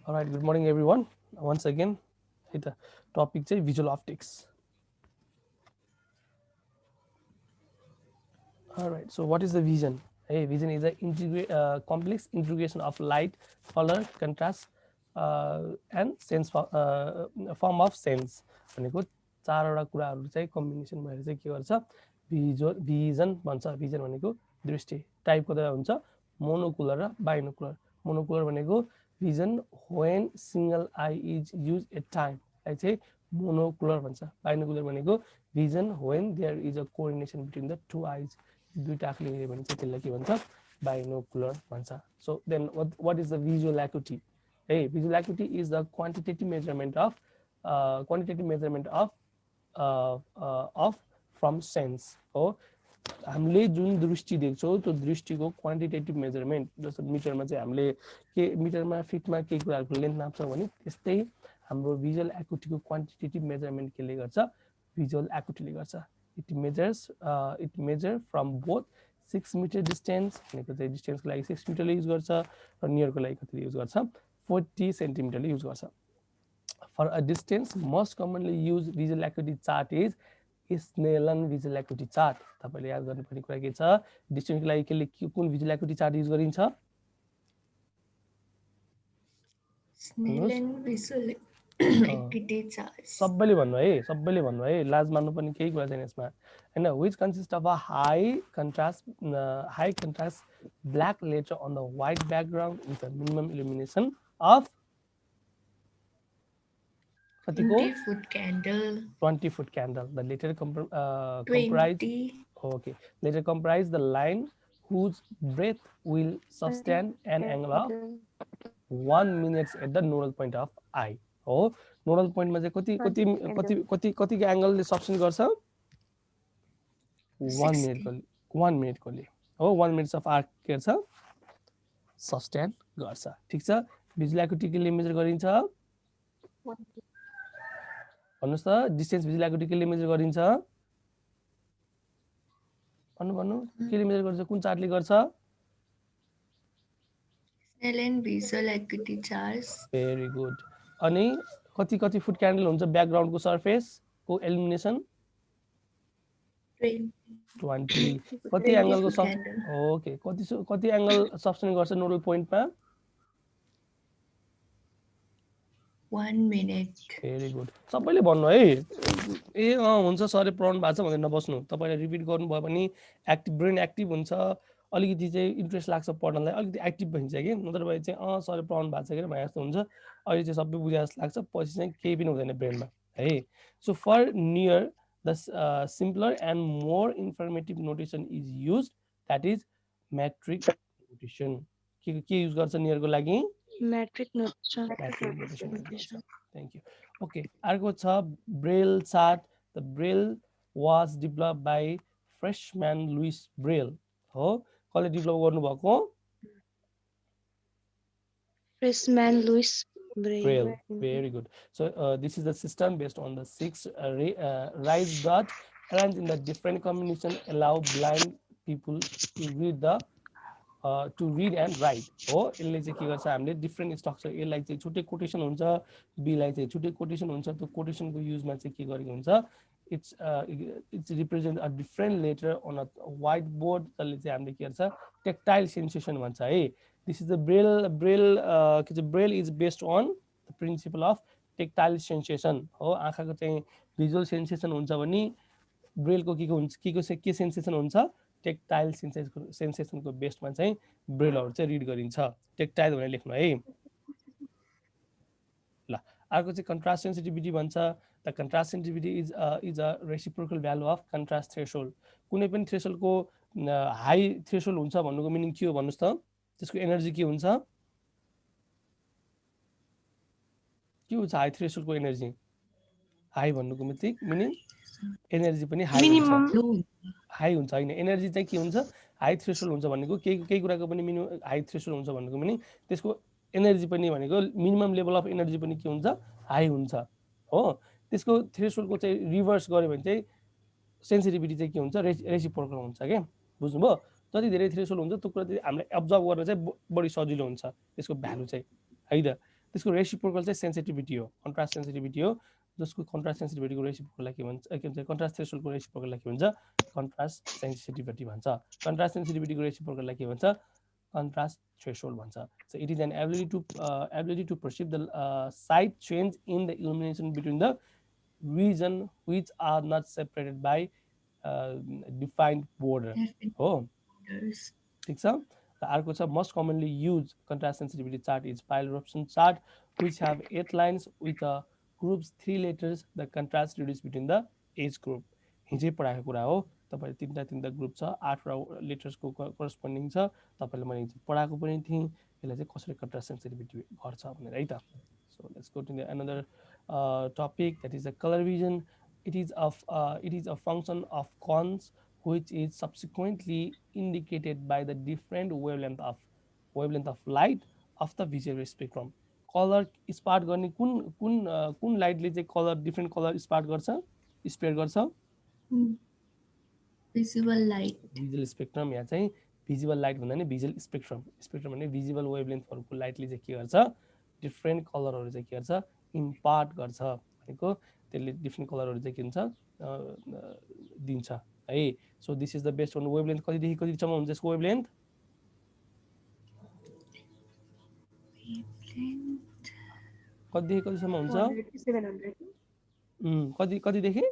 All right, good morning everyone. Once again, the topic is visual optics. All right, so what is the vision? Hey, vision is a complex integration of light, color, contrast, and sense form of sense. भनेको चारवटा कुराहरू चाहिँ combination भएर चाहिँ के गर्छ vision भन्छ. Vision भनेको दृष्टि टाइपको त हुन्छ मोनोकुलर र बाइनोकुलर. मोनोकुलर भनेको vision when single eye is used at time लाई चाहिँ मोनोकुलर भन्छ. बाइनोकुलर भनेको vision when there is a coordination between the two eyes. दुईटा आँखाले हेऱ्यो भने चाहिँ त्यसलाई के भन्छ बाइनोकुलर भन्छ. So then what is the visual acuity? Hey, visual acuity is the quantitative measurement of from sense हो. हामीले जुन दृष्टि देख्छौँ त्यो दृष्टिको क्वान्टिटेटिभ मेजरमेन्ट. जस्तो मिटरमा चाहिँ हामीले के मिटरमा फिटमा केही कुराहरूको लेन्थ नाप्छौँ भने त्यस्तै हाम्रो भिजुअल एकुटीको क्वान्टिटेटिभ मेजरमेन्ट केले गर्छ भिजुअल एकुटीले गर्छ. It measure from both 6 metre distance भनेको चाहिँ डिस्टेन्सको लागि 6 मिटरले युज गर्छ र नियरको लागि कतिले युज गर्छ 40 सेन्टिमिटरले युज गर्छ. For a distance most commonly use visual acuity chart is Snellen visual acuity chart. तपाईँले याद गर्नुपर्ने कुरा के छ डिस्टेन्सको लागि कुन भिजुअल एकुटी चार्ट युज गरिन्छ सबैले भन्नु है सबैले भन्नु है लाज मान्नुपर्ने केही कुरा छैन यसमा हैन. Which consist of a high contrast black letter on the white background with a minimum illumination of 20 foot candle. The later comprise the line whose breadth will sustain an angle of 1 minute at the nodal point of eye. हो nodal पोइन्टमा चाहिँ कति कति कति कति कतिको एंगलले सब्स्टेन गर्छ 1 मिनेटकोले हो 1 मिनट्स अफ आर्क के गर्छ सस्टेन गर्छ. ठीक छ. भिजुअल एकुटीले मेजर गरिन्छ भन्नुस् त डिस्टेन्स भिजुअल एकुटीले मेजर गरिन्छ भन्नु केले मेजर गर्छ कुन चार्टले गर्छ Snellen visual acuity chart. Very good. अनि कति कति फुट क्यान्डल हुन्छ ब्याकग्राउन्डको सर्फेसको इल्युमिनेसन 20. कति एंगलको ओके कति एंगल सब्स्टेन गर्छ नोडल पोइन्टमा 1 मिनेट. Very good. सबैले भन्नु है ए हुन्छ सरले पढाउनु भएको छ भनेर नबस्नु. तपाईँले रिपिट गर्नुभयो भने एक्टिभ ब्रेन एक्टिभ हुन्छ अलिकति चाहिँ इन्ट्रेस्ट लाग्छ पढ्नलाई अलिकति एक्टिभ भइन्छ कि नत्रभए चाहिँ सरले पढाउनु भएको छ कि भने जस्तो हुन्छ अहिले चाहिँ सबै बुझे जस्तो लाग्छ पछि चाहिँ केही पनि हुँदैन ब्रेनमा है. So far near the simpler and more informative notation is use that is metric notation. के युज गर्छ नियरको लागि Metric notation. Thank you. Okay. अर्को छ Braille chart. The Braille was developed by freshman Louis Braille. हो कसले develop गर्नुभएको freshman Louis Braille. Very good. So this is the system based on the 6 rise dot arranged in the different combination allow blind people to read and write. हो यसले चाहिँ के गर्छ हामीले different structure यसलाई चाहिँ छुट्टै कोटेसन हुन्छ बीलाई चाहिँ छुट्टै कोटेसन हुन्छ त्यो कोटेसनको युजमा चाहिँ के गरेको हुन्छ it's represent a different letter on a white board. जसले चाहिँ हामीले के गर्छ टेक्टाइल सेन्सेसन भन्छ है. This is the Braille is based on the principle of tactile sensation. हो आँखाको चाहिँ भिजुअल सेन्सेसन हुन्छ भने ब्रेलको के सेन्सेसन हुन्छ टेक्टाइल सेन्सेसनको बेस्टमा चाहिँ ब्रेलहरू चाहिँ रिड गरिन्छ. टेक्टाइल भनेर लेख्नु है. ल अर्को चाहिँ कन्ट्रास्ट सेन्सिटिभिटी भन्छ. The contrast sensitivity is a reciprocal value of contrast threshold. कुनै पनि थ्रेसोल्डको हाई थ्रेसोल्ड हुन्छ भन्नुको मिनिङ के हो भन्नुहोस् त त्यसको एनर्जी के हुन्छ हाई थ्रेसोल्डको एनर्जी हाई भन्नुको मिनिङ एनर्जी पनि हाई हुन्छ हैन. एनर्जी चाहिँ के हुन्छ हाई थ्रेसोल्ड हुन्छ भनेको केही कुराको पनि मिनिमम हाई थ्रेसोल्ड हुन्छ भनेको मिनिङ त्यसको एनर्जी पनि भनेको मिनिमम लेभल अफ एनर्जी पनि के हुन्छ हाई हुन्छ हो. त्यसको थ्रेसोल्डको चाहिँ रिभर्स गर्यो भने चाहिँ सेन्सिटिभिटी चाहिँ के हुन्छ रेसिप्रोकल हुन्छ के बुझ्नुभयो. जति धेरै थ्रेसोल्ड हुन्छ त्यो कुरा चाहिँ हामीले अब्जर्भ गर्न चाहिँ बढी सजिलो हुन्छ त्यसको भ्यालु चाहिँ है त. त्यसको रेसिप्रोकल चाहिँ सेन्सिटिभिटी हो, कन्ट्रास्ट सेन्सिटिभिटी हो, जसको कन्ट्रास्ट सेन्सिटिभिटीको रेसिप्रोकललाई के भन्छ, के भन्छ कन्ट्रास्ट थ्रेसोल्डको रेसिप्रोकललाई के भन्छ, कन्ट्रास्ट सेन्सिटिभिटी भन्छ। कन्ट्रास्ट सेन्सिटिभिटीको रेसिप्रोकललाई के भन्छ, contrast threshold bhन्छ. So it is an ability to perceive the slight change in the illumination between the region which are not separated by defined border. Oh, ठीक छ। अर्को छ most commonly used contrast sensitivity chart is Pyle-Robson chart, which have 8 lines with groups 3 letters. The contrast reduced between the age group. हिजै पढाएको कुरा हो, तपाईले तीनटा ग्रुप छ, 8 लेटर्सको करस्पोन्डिङ छ, तपाईले मैले पढाएको पनि थिएँ, यसलाई चाहिँ कसरी कन्ट्रास्ट सेन्सिटिभिटी गर्छ भनेर है त। So let's go to the another topic, that is the color vision. It is a function of cons which is subsequently indicated by the different wavelength of light of the visual spectrum. Colour स्पार्ट गर्ने कुन लाइटले चाहिँ colour different colour स्पार्ट गर्छ, spread गर्छ? Visual light. Visual spectrum या चाहिँ visual light भन्दा नि visual spectrum, spectrum भने भिजुअल वेभलेन्थहरुको लाइटले चाहिँ के गर्छ, डिफरेन्ट कलरहरु चाहिँ के गर्छ, इम्पार्ट गर्छ भनेको त्यसले डिफरेन्ट कलरहरु चाहिँ के हुन्छ दिन्छ है। So this is the best one. Wavelength कति देखि कतिसम्म हुन्छ यसको वेभलेन्थ? कति देखि कतिसम्म हुन्छ? 700 कति देखि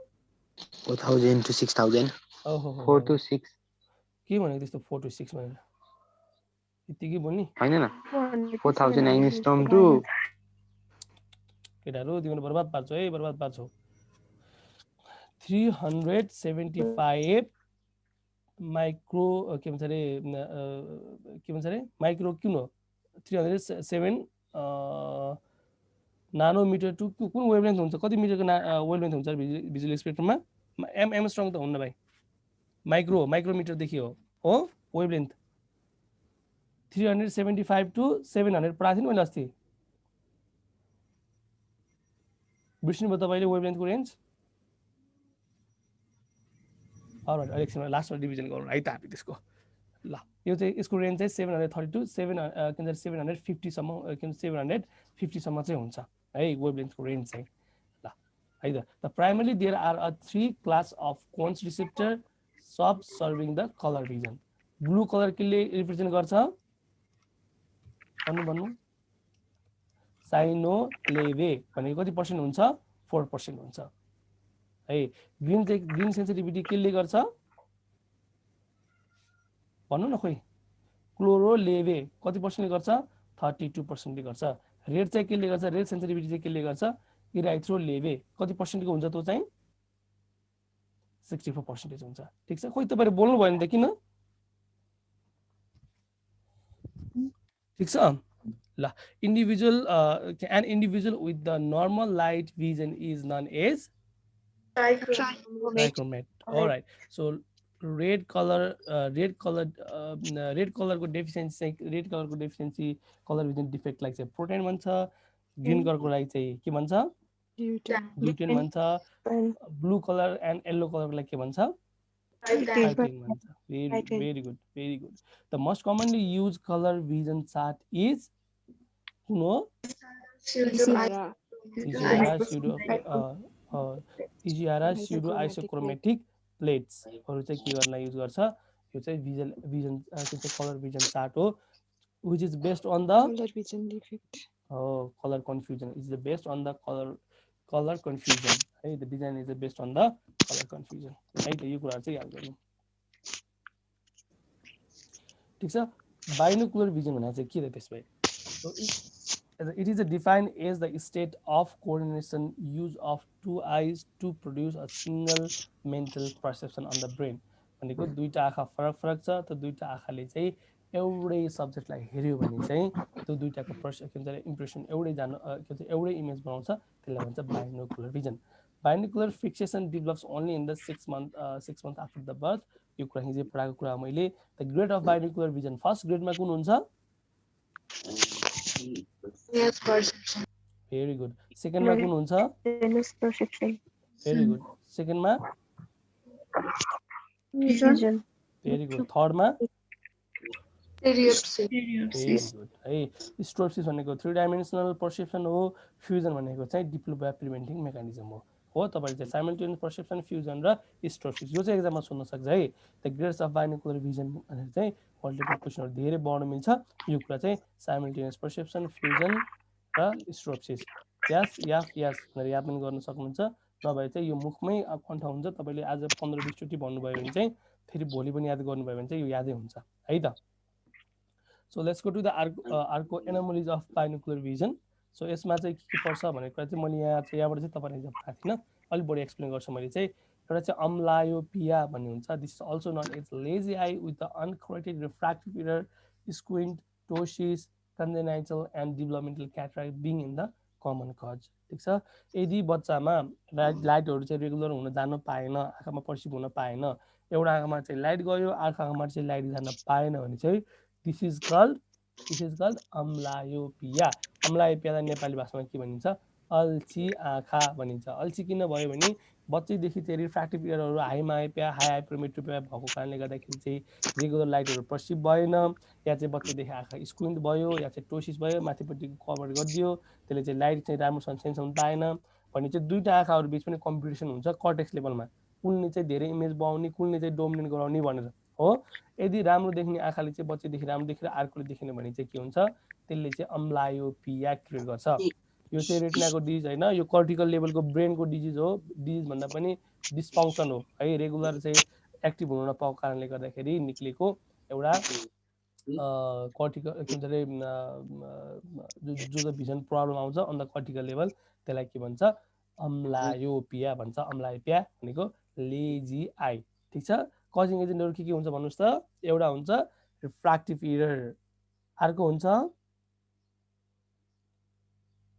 4000 to 6000। 4 to 6। के भनेको त्यस्तो 4 to 6 भनेर? यतिकै बोल्नी हैन न, 4000 एंगस्ट्रॉम टु केटाहरु तिम्रो बर्बाद पार्छौ है, बर्बाद पार्छौ। 375 माइक्रो के भन्छ रे माइक्रो किन हो 307 नानोमिटर टु कुन वेभलेन्थ हुन्छ, कति मिटरको वेभलेन्थ हुन्छ भिजुअल स्पेक्ट्रममा? एमस्ट्रङ त हुन्न भाइ, माइक्रोमिटर देखि हो वेभलेन्थ। 375 टु 700 पढाएको थिएँ नि मैले अस्ति, बिर्सिनुभयो तपाईले वेभलेन्थको रेन्ज? एकछिन लास्टमा डिभिजन गरौँ है त हामी त्यसको। ल यो चाहिँ यसको रेन्ज चाहिँ 730 टु 750 सम्म, 750 सम्म चाहिँ हुन्छ है वेभलेन्थको रेन्ज चाहिँ। ल है त। The primarily there are a 3 class of cones receptor subserving the colour vision. Blue colour केले रिप्रेजेन्ट गर्छ? भन्नु साइनोलेभे भनेको कति पर्सेन्ट हुन्छ? 4% हुन्छ है। ग्रीन सेन्सिटिभिटी केले गर्छ भन्नु न खोइ? क्लोरोलेभे कति पर्सेन्टले गर्छ? 32% ले गर्छ। रेड चाहिँ केले गर्छ? रेड सेन्सिटिभिटी चाहिँ केले गर्छ? इराइथ्रोलेभे कति पर्सेन्टको हुन्छ त्यो चाहिँ? 64% हुन्छ। ठीक छ, खोइ तपाईहरु बोल्नु भएन त किन? ठीक छ ल। an individual with the normal light vision is known as trichromatic. All right, so red color को डेफिसिएन्सी कलर भिजन डिफेक्ट लागि चाहिँ प्रोटेन भन्छ, ग्रीन कलरको लागि चाहिँ के भन्छ? ग्लुटेन भन्छ, ब्लू कलर एन्ड येलो कलरको लागि के भन्छ? Typing भन्छ। Very good. The most commonly used color vision chart is EGRA pseudo isochromatic plates हरु चाहिँ के गर्न युज गर्छ? यो चाहिँ vision color vision chart हो, which is based on the color vision defect. Color confusion is based on the color confusion है। The design is based on the color confusion है त। यो कुराहरु चाहिँ याद गर्नु। ठीक छ। बाइनोकुलर भिजन भनेको चाहिँ के हो त्यसमै? It is defined as the state of coordination use of 2 eyes to produce a single mental perception on the brain। भनेको दुईटा आँखा फरक छ, त दुईटा आँखाले चाहिँ एउटै सब्जेक्टलाई हेर्यो भने चाहिँ त्यो दुईटाको इम्प्रेसन एउटै इमेज बनाउँछ, त्यसलाई भन्छ binocular vision. Binocular fixation develops only in the 6 months after the birth. यो कुरा हिजो पढाएको कुरा मैले। The grade of binocular vision, first ग्रेडमा कुन हुन्छ? Very good. सेकेन्डमा कुन हुन्छ? Very good. सेकेन्डमा भेरी गुड। थर्डमा है स्ट्रोप्सिस भनेको 3 डाइमेन्सनल पर्सेप्सन हो फ्युजन भनेको चाहिँ डिप्लोपिया प्रिभेन्टिङ मेकानिजम हो तपाईले चाहिँ साइमल्टेनियस पर्सेप्सन फ्युजन र स्ट्रोप्सिस यो चाहिँ एक्जाममा सोध्न सक्छ है the grades of binocular vision भनेर चाहिँ मल्टिपल क्वेसनहरु धेरै बढ्न मिल्छ यो कुरा चाहिँ साइमल्टेनियस पर्सेप्सन फ्युजन र स्ट्रोप्सिस यस भनेर याद पनि गर्न सक्नुहुन्छ नभए चाहिँ यो मुखमै कन्ठ हुन्छ तपाईले आज 15-20 चोटि भन्नुभयो भने चाहिँ फेरि भोलि पनि याद गर्नुभयो भने चाहिँ यो यादै हुन्छ है त So let's go to the arco anomalies of binocular vision. So यसमा चाहिँ के पर्छ भन्ने कुरा चाहिँ मैले यहाँबाट चाहिँ तपाईलाई एक्जाम्पल दिएको थिइनँ अलि बढी एक्सप्लेन गर्छु मैले चाहिँ एउटा चाहिँ अम्लायोपिया भन्ने हुन्छ this is also known as lazy eye with the uncorrected refractive error squint ptosis congenital and developmental cataract being in the common cause ठिक छ यदि बच्चामा लाइटहरू चाहिँ रेगुलर हुन जान पाएन आँखामा पर्सिभ हुन पाएन एउटा आँखामा चाहिँ लाइट गयो आँखामा चाहिँ लाइट जान पाएन भने चाहिँ This is called अम्लायोपिया अम्लायोपियालाई नेपाली भाषामा के भनिन्छ अल्छी आँखा भनिन्छ अल्छी किन भयो भने बच्चैदेखि चाहिँ रिफ्र्याक्टिभ एररहरू हाई मायोपिया हाई हाइपरमेट्रोपिया भएको कारणले गर्दाखेरि चाहिँ रेगुलर लाइटहरू पर्सिभ भएन या चाहिँ बच्चैदेखि आँखा स्क्विन्ट भयो या चाहिँ टोसिस भयो माथिपट्टिको कभर गरिदियो त्यसले चाहिँ लाइट चाहिँ राम्रोसँग सेन्स हुन पाएन भने चाहिँ दुईटा आँखाहरू बिच पनि कम्पिटिसन हुन्छ कर्टेक्स लेभलमा कुनले चाहिँ धेरै इमेज बनाउने कुनले चाहिँ डोमिनेट गराउने भनेर हो यदि राम्रो देख्ने आँखाले चाहिँ बच्चैदेखि राम्रो देखेर अर्कोले देख्ने भने चाहिँ के हुन्छ त्यसले चाहिँ अम्लायोपिया क्रिएट गर्छ यो चाहिँ रेटिनाको डिजिज हैन यो कर्टिकल लेभलको ब्रेनको डिजिज हो डिजिज भन्दा पनि डिस्फङ्क्सन हो है रेगुलर चाहिँ एक्टिभ हुन नपाएको कारणले गर्दाखेरि निक्लेको एउटा कर्टिकल के भन्छ रे जो भिजन प्रब्लम आउँछ अन द कर्टिकल लेभल त्यसलाई के भन्छ अम्लायोपिया भन्छ अम्लायोपिया भनेको लेजी आई ठीक छ कजिङ एजेन्टहरु के हुन्छ भन्नुस् त एउटा हुन्छ रिफ्र्याक्टिभ एरर अर्को हुन्छ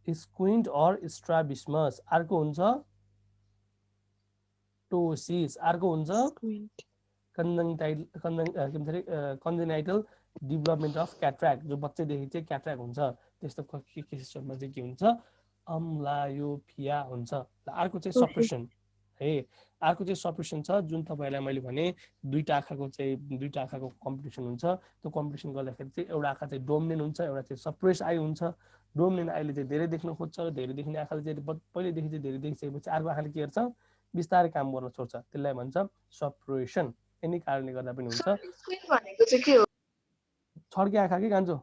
स्क्विन्ट अर स्ट्राबिस्मस अर्को हुन्छ टोसिस अर्को हुन्छ कन्जेनाइटल डेभलपमेन्ट अफ क्याट्राक्ट जो बच्चैदेखि चाहिँ क्याट्राक्ट हुन्छ त्यस्तो केसेसहरुमा चाहिँ के हुन्छ अम्लायोपिया हुन्छ अर्को चाहिँ सप्रेसन है अर्को चाहिँ सप्रेसन छ जुन तपाईलाई मैले भने दुईटा आँखाको कम्पिटिसन हुन्छ त्यो कम्पिटिसन गर्दाखेरि चाहिँ एउटा आँखा चाहिँ डोमिनेन्ट हुन्छ एउटा चाहिँ सप्रेस आई हुन्छ डोमिनेन्ट आईले चाहिँ धेरै देख्न खोज्छ धेरै देख्ने आँखाले चाहिँ पहिलेदेखि चाहिँ धेरै देखिसकेपछि अर्को आँखाले के गर्छ बिस्तारै काम गर्न छोड्छ त्यसलाई भन्छ सप्रेसन यिनै कारणले गर्दा पनि हुन्छ भनेको चाहिँ के हो छड्के आँखा के कान्छो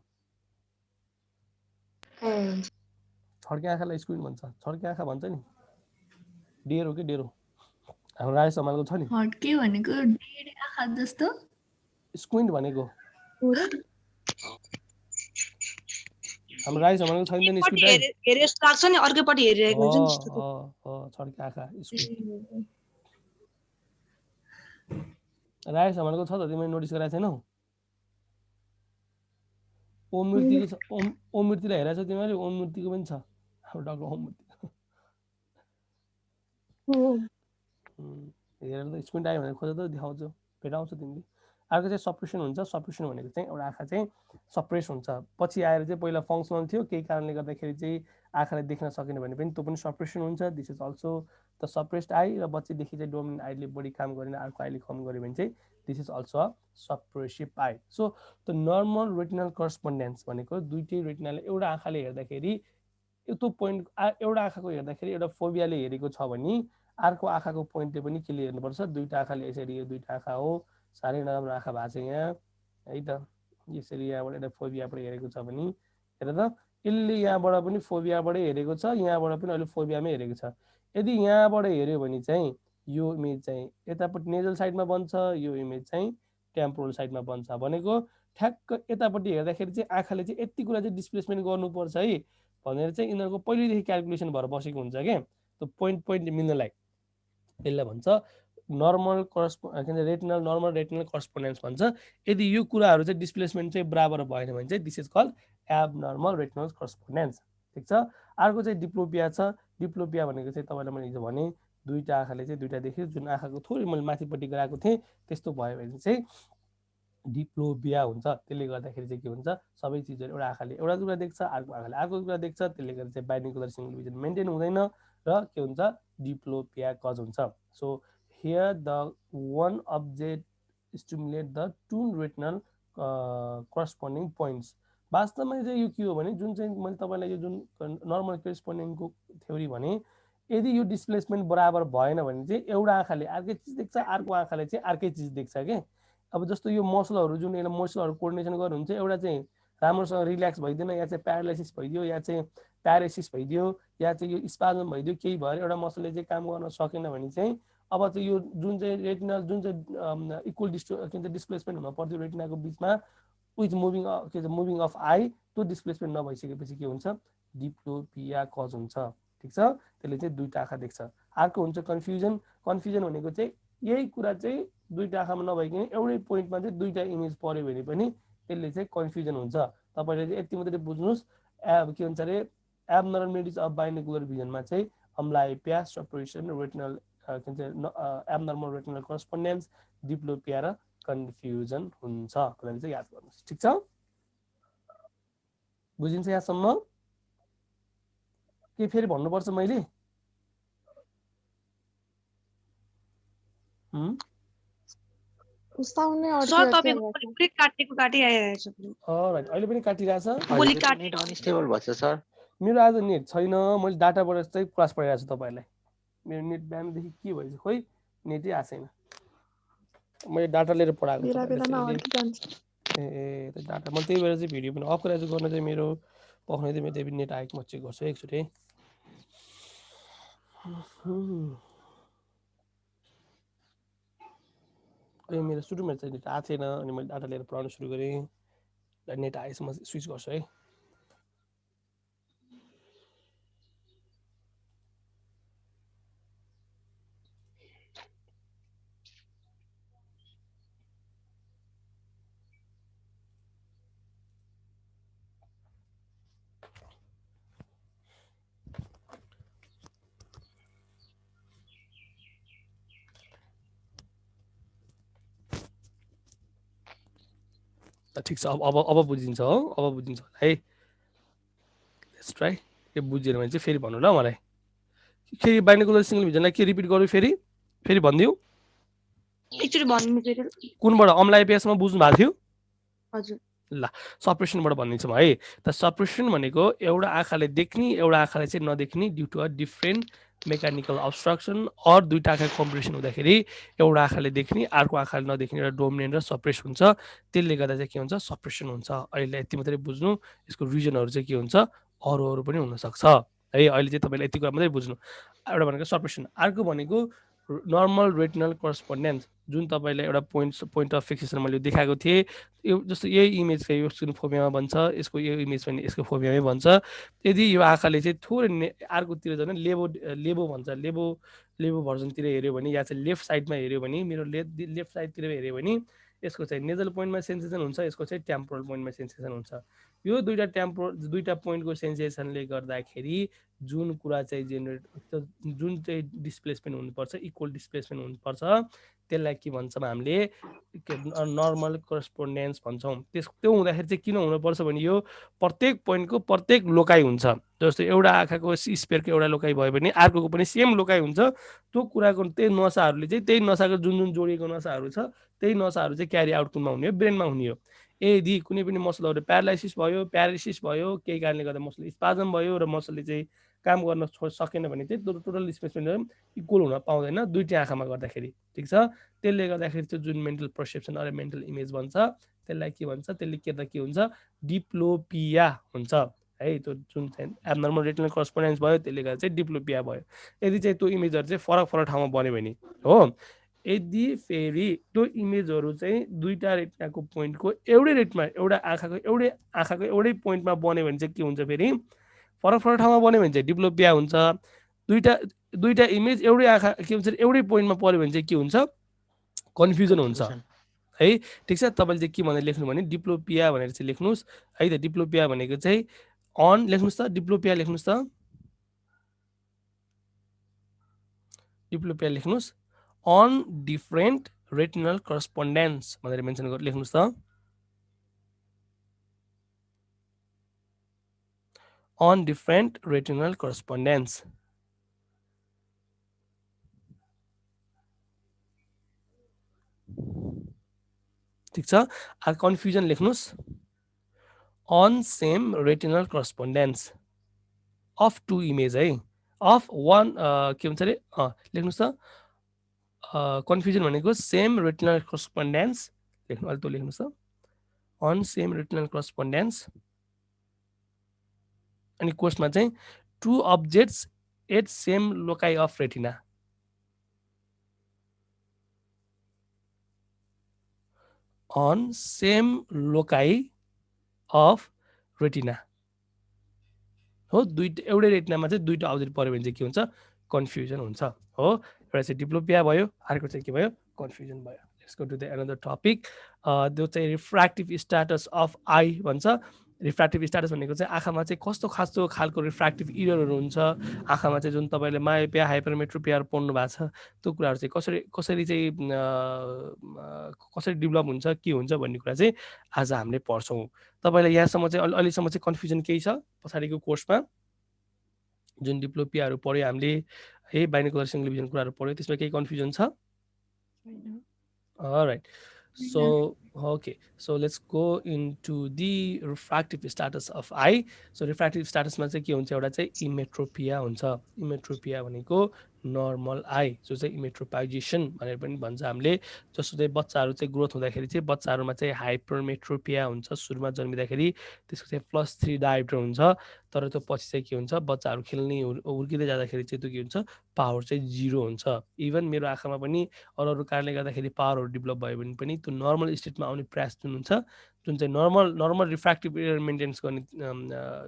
छड्के आँखालाई स्क्विन्ट भन्छ छड्के आँखा भन्छ नि डेरो के डेरो हाम्रो राय समालको छ नि छड्के भनेको डेरे आँखा जस्तो स्क्विन्ट भनेको हाम्रो राय समालको छैन नि स्क्विन्ट हेरे जस्तो लाग्छ नि अर्कोपट्टि हेरिरहेको हुन्छ नि छड्के आँखा राय समालको छ त तिमीले नोटिस गरेको छैनौ ओम मूर्तिलाई हेरेको छौ तिमीले ओम मूर्तिको पनि छ हाम्रो डाक्टर ओम मूर्ति हेरेर त स्क्विन्ट आयो भनेर खोजेर त देखाउँछु भेटाउँछ तिमीले अर्को चाहिँ सप्रेसन हुन्छ सप्रेसन भनेको चाहिँ एउटा आँखा चाहिँ सप्रेस हुन्छ पछि आएर चाहिँ पहिला फङ्सनल थियो केही कारणले गर्दाखेरि चाहिँ आँखाले देख्न सकेन भने पनि त्यो पनि सप्रेसन हुन्छ this is also the suppressed I र बच्चैदेखि चाहिँ डोमिनेन्ट आईले बढी काम गरेन अर्को आईले कम गर्यो भने चाहिँ this is also a suppressive eye so the normal retinal correspondence भनेको दुईटै रेटिनाले एउटा आँखाले हेर्दाखेरि त्यो पोइन्ट एउटा आँखाको हेर्दाखेरि एउटा फोबियाले हेरेको छ भने अर्को आँखाको पोइन्टले पनि के हेर्नुपर्छ दुईटा आँखाले यसरी यो दुईटा आँखा हो साह्रै नराम्रो आँखा भएको छ यहाँ है त यसरी यहाँबाट एउटा फोबियाबाट हेरेको छ भने हेर त यसले यहाँबाट पनि फोबियाबाटै हेरेको छ यहाँबाट पनि अहिले फोबियामै हेरेको छ यदि यहाँबाट हेर्यो भने चाहिँ यो इमेज चाहिँ यतापट्टि नेजल साइडमा बन्छ यो इमेज चाहिँ टेम्पोरल साइडमा बन्छ भनेको ठ्याक्क यतापट्टि हेर्दाखेरि चाहिँ आँखाले चाहिँ यति कुरा चाहिँ डिस्प्लेसमेन्ट गर्नुपर्छ है भनेर चाहिँ यिनीहरूको पहिलेदेखि क्याल्कुलेसन भएर बसेको हुन्छ क्या त्यो पोइन्ट मिल्नलाई त्यसलाई भन्छ नर्मल रेटिनल नर्मल रेटिनल करस्पोन्डेन्स भन्छ यदि यो कुराहरू चाहिँ डिस्प्लेसमेन्ट चाहिँ बराबर भएन भने चाहिँ this is called abnormal retinal correspondence ठिक छ अर्को चाहिँ डिप्लोपिया छ डिप्लोपिया भनेको चाहिँ तपाईँलाई मैले हिजो भने दुईटा आँखाले चाहिँ दुईटा देख्यो जुन आँखाको थोरै मैले माथिपट्टि गराएको थिएँ त्यस्तो भयो भने चाहिँ डिप्लोपिया हुन्छ त्यसले गर्दाखेरि चाहिँ के हुन्छ सबै चिजहरू एउटा आँखाले एउटा कुरा देख्छ अर्को आँखाले अर्को कुरा देख्छ त्यसले गर्दा चाहिँ बाइनोकुलर सिंगल भिजन मेन्टेन हुँदैन र के हुन्छ डिप्लोपिया कज हुन्छ so here the one object stimulate the two retinal corresponding points. वास्तवमा चाहिँ यो के हो भने जुन चाहिँ मैले तपाईँलाई यो जुन नर्मल करस्पोन्डिङको थ्योरी भने यदि यो डिस्प्लेसमेन्ट बराबर भएन भने चाहिँ एउटा आँखाले अर्कै चिज देख्छ, अर्को आँखाले चाहिँ अर्कै चिज देख्छ के। अब जस्तो यो मसलहरू जुन एउटा मसलहरू कोर्डिनेसन गर्नुहुन्छ, एउटा चाहिँ राम्रोसँग रिल्याक्स भइदिएन, या चाहिँ प्यारालाइसिस भइदियो, या चाहिँ प्यारेसिस भइदियो, या चाहिँ यो स्पाजम भइदियो, केही भएर एउटा मसलले चाहिँ काम गर्न सकेन भने चाहिँ अब चाहिँ यो जुन चाहिँ रेटिनल जुन चाहिँ इक्वल डिस्प्लेसमेन्ट हुन पर्थ्यो रेटिनाको बिचमा विथ मुभिङ के भन्छ मुभिङ अफ आई, त्यो डिस्प्लेसमेन्ट नभइसकेपछि के हुन्छ डिप्लोपिया कज हुन्छ। ठिक छ, त्यसले चाहिँ दुईटा आँखा देख्छ। अर्को हुन्छ कन्फ्युजन। कन्फ्युजन भनेको चाहिँ यही कुरा चाहिँ दुईटा आँखामा नभइकन एउटै पोइन्टमा चाहिँ दुईटा इमेज पऱ्यो भने पनि त्यसले चाहिँ कन्फ्युजन हुन्छ। तपाईँले चाहिँ यति मात्रै बुझ्नुहोस्, के भन्छ अरे एबनर्मलिटिज अफ बाइनोकुलर भिजनमा चाहिँ अम्ब्लायोपिया, सेपरेसन, रेटिनल के भन्छ एबनर्मल रेटिनल करस्पोन्डेन्स, डिप्लोपिया र कन्फ्युजन हुन्छ भनेर चाहिँ याद गर्नुहोस्। ठिक छ, बुझिन्छ यहाँसम्म? के फेरि भन्नुपर्छ मैले? सर तपाईको पुरै काटेको काटिरहेछ। अलराइट, अहिले पनि काटिरहेछ। बोली काट्ने नेट अनस्टेबल भन्छ सर। मेरो आज नेट छैन, मैले डाटाबाट चाहिँ क्लास पढाइरहेको छु तपाईँलाई। मेरो नेट बिहानदेखि के भएछ खोइ नेटै आएको छैन, मैले डाटा लिएर पढाएको। ए डाटा मैले त्यही भएर चाहिँ भिडियो पनि अफ गरेर गर्न चाहिँ मेरो पखाउने चाहिँ मेरो नेट आएको म चेक गर्छु एकचोटि है। मेरो सुरुमा चाहिँ नेट आएको थिएन, अनि मैले डाटा लिएर पढाउन सुरु गरेँ। नेट आएछ म स्विच गर्छु है। ठिक छ, अब बुझिन्छ हो, अब बुझिन्छ होला है। Let's try. यो बुझेन भने चाहिँ फेरि भन्नु ल मलाई। फेरि बाइनोकुलर सिंगल भिजनलाई के रिपिट गरौँ फेरि भनिदिऊ एकचोटि भन्नु फेरि। कुनबाट? अम्ब्लायोपियासम्म बुझ्नु भएको थियो? हजुर। ल सप्रेसनबाट भनिदिन्छु म है। त सप्रेसन भनेको एउटा आँखाले देख्ने एउटा आँखाले चाहिँ नदेख्ने due to a different mechanical obstruction or दुईटा आँखा कम्प्रेसन हुँदाखेरि एउटा आँखाले देख्ने अर्को आँखाले नदेख्ने एउटा डोमिनेन्ट र सप्रेस हुन्छ। त्यसले गर्दा चाहिँ के हुन्छ सप्रेसन हुन्छ। अहिले यति मात्रै बुझ्नु, यसको रिजनहरू चाहिँ के हुन्छ अरू पनि हुनसक्छ है। अहिले चाहिँ तपाईँले यति कुरा मात्रै बुझ्नु। एउटा भनेको सप्रेसन, अर्को भनेको नर्मल रेटिनल करस्पोन्डेन्स, जुन तपाईँलाई एउटा पोइन्ट अफ फिक्सेसन मैले देखाएको थिएँ। यो जस्तो यही इमेज चाहिँ यो फोबियामा भन्छ, यसको यो इमेज पनि यसको फोबियामै भन्छ। यदि यो आँखाले चाहिँ थोरै अर्कोतिर झन् लेबो भन्छ, लेबो भर्जनतिर हेऱ्यो भने या चाहिँ लेफ्ट साइडमा हेऱ्यो भने, मेरो लेफ्ट साइडतिर हेऱ्यो भने यसको चाहिँ नेजल पोइन्टमा सेन्सेसन हुन्छ, यसको चाहिँ टेम्पोरल पोइन्टमा सेन्सेसन हुन्छ। यो दुईटा पोइन्टको सेन्सेसनले गर्दाखेरि जुन कुरा चाहिँ जुन चाहिँ डिस्प्लेसमेन्ट हुनुपर्छ इक्वल डिस्प्लेसमेन्ट हुनुपर्छ त्यसलाई के भन्छौँ हामीले नर्मल करस्पोन्डेन्स भन्छौँ। त्यो हुँदाखेरि चाहिँ किन हुनुपर्छ भने यो प्रत्येक पोइन्टको प्रत्येक लोकाइ हुन्छ। जस्तो एउटा आँखाको स्पेयरको एउटा लोकाइ भयो भने अर्कोको पनि सेम लोकाइ हुन्छ। त्यो कुराको त्यही नसाहरूले चाहिँ त्यही नसाको जुन जोडिएको नसाहरू छ त्यही नसाहरू चाहिँ क्यारी आउट कुनमा हुने हो, ब्रेनमा हुने हो। यदि कुनै पनि मसलहरू प्यारालाइसिस भयो, केही कारणले गर्दा मसल स्पाजम भयो र मसलले चाहिँ काम गर्न सकेन भने चाहिँ टोटल डिस्प्लेसमेन्ट इक्वल हुन पाउँदैन दुईटै आँखामा गर्दाखेरि। ठिक छ, त्यसले गर्दाखेरि चाहिँ जुन मेन्टल पर्सेप्सन अरे मेन्टल इमेज भन्छ त्यसलाई के भन्छ, त्यसले के हुन्छ डिप्लोपिया हुन्छ है। त्यो जुन चाहिँ एबनर्मल रेटिनल करस्पोन्डेन्स भयो त्यसले गर्दा चाहिँ डिप्लोपिया भयो। यदि चाहिँ त्यो इमेजहरू चाहिँ फरक ठाउँमा बन्यो भने हो। यदि फेरि त्यो इमेजहरू चाहिँ दुईटा रेटिनाको पोइन्टको एउटा आँखाको एउटै पोइन्टमा बन्यो भने चाहिँ के हुन्छ, फेरि फरक ठाउँमा बन्यो भने चाहिँ डिप्लोपिया हुन्छ। दुईटा इमेज एउटै आँखा के भन्छ एउटै पोइन्टमा पर्यो भने चाहिँ के हुन्छ कन्फ्युजन हुन्छ है। ठिक छ, तपाईँले चाहिँ के भनेर लेख्नु भने डिप्लोपिया भनेर चाहिँ लेख्नुहोस् है त। डिप्लोपिया भनेको चाहिँ अन लेख्नुहोस् त, डिप्लोपिया लेख्नुहोस् त, डिप्लोपिया लेख्नुहोस् अन डिफ्रेन्ट रेटिनल करस्पोन्डेन्स भनेर मेन्सन गरेर लेख्नुहोस् त। On different retinal correspondence. ठीक छ कन्फ्युजन लेख्नुस् on same retinal correspondence of two image है of one के भन्छ रे लेख्नुस् त कन्फ्युजन भनेको सेम रेटिनल correspondence लेख्नु अलि त लेख्नुस् त on same retinal correspondence अनि कोर्समा चाहिँ two objects at same loci of retina on same loci of retina हो दुईटा एउटै रेटिनामा चाहिँ दुईटा अब्जेक्ट पर्यो भने चाहिँ के हुन्छ कन्फ्युजन हुन्छ हो एउटा चाहिँ डिप्लोपिया भयो अर्को चाहिँ के भयो कन्फ्युजन भयो let's go to the another topic त्यो चाहिँ रिफ्र्याक्टिभ स्ट्याटस अफ आई भन्छ रिफ्र्याक्टिभ स्ट्याटस भनेको चाहिँ आँखामा चाहिँ कस्तो खास्तो खालको रिफ्र्याक्टिभ इररहरू हुन्छ आँखामा चाहिँ जुन तपाईँले मायोपिया हाइपरमेट्रोपियाहरू पढ्नु भएको छ त्यो कुराहरू चाहिँ कसरी चाहिँ कसरी डेभलप हुन्छ के हुन्छ भन्ने कुरा चाहिँ आज हामीले पढ्छौँ तपाईँलाई यहाँसम्म चाहिँ अहिलेसम्म चाहिँ कन्फ्युजन केही छ पछाडिको कोर्समा जुन डिप्लोपियाहरू पढ्यो हामीले है बाइनोकुलर सिंगल भिजन कुराहरू पढ्यो त्यसमा केही कन्फ्युजन छ alright so okay so let's go into the refractive status of eye so refractive status मा चाहिँ के हुन्छ एउटा चाहिँ इमेट्रोपिया हुन्छ इमेट्रोपिया भनेको नर्मल आई जो चाहिँ इमेट्रोपाइजेसन भनेर पनि भन्छ हामीले जस्तो चाहिँ बच्चाहरू चाहिँ ग्रोथ हुँदाखेरि चाहिँ बच्चाहरूमा चाहिँ हाइपरमेट्रोपिया हुन्छ सुरुमा जन्मिँदाखेरि त्यसको चाहिँ +3 डायोप्टर हुन्छ तर त्यो पछि चाहिँ के हुन्छ बच्चाहरू खेल्ने हुर्किँदै जाँदाखेरि चाहिँ त्यो के हुन्छ पावर चाहिँ 0 हुन्छ इभन मेरो आँखामा पनि अरू कारणले गर्दाखेरि पावरहरू डेभलप भयो भने पनि त्यो नर्मल स्टेटमा आउने प्रयास जुन हुन्छ जुन चाहिँ नर्मल रिफ्र्याक्टिभ एरर मेन्टेन्स गर्ने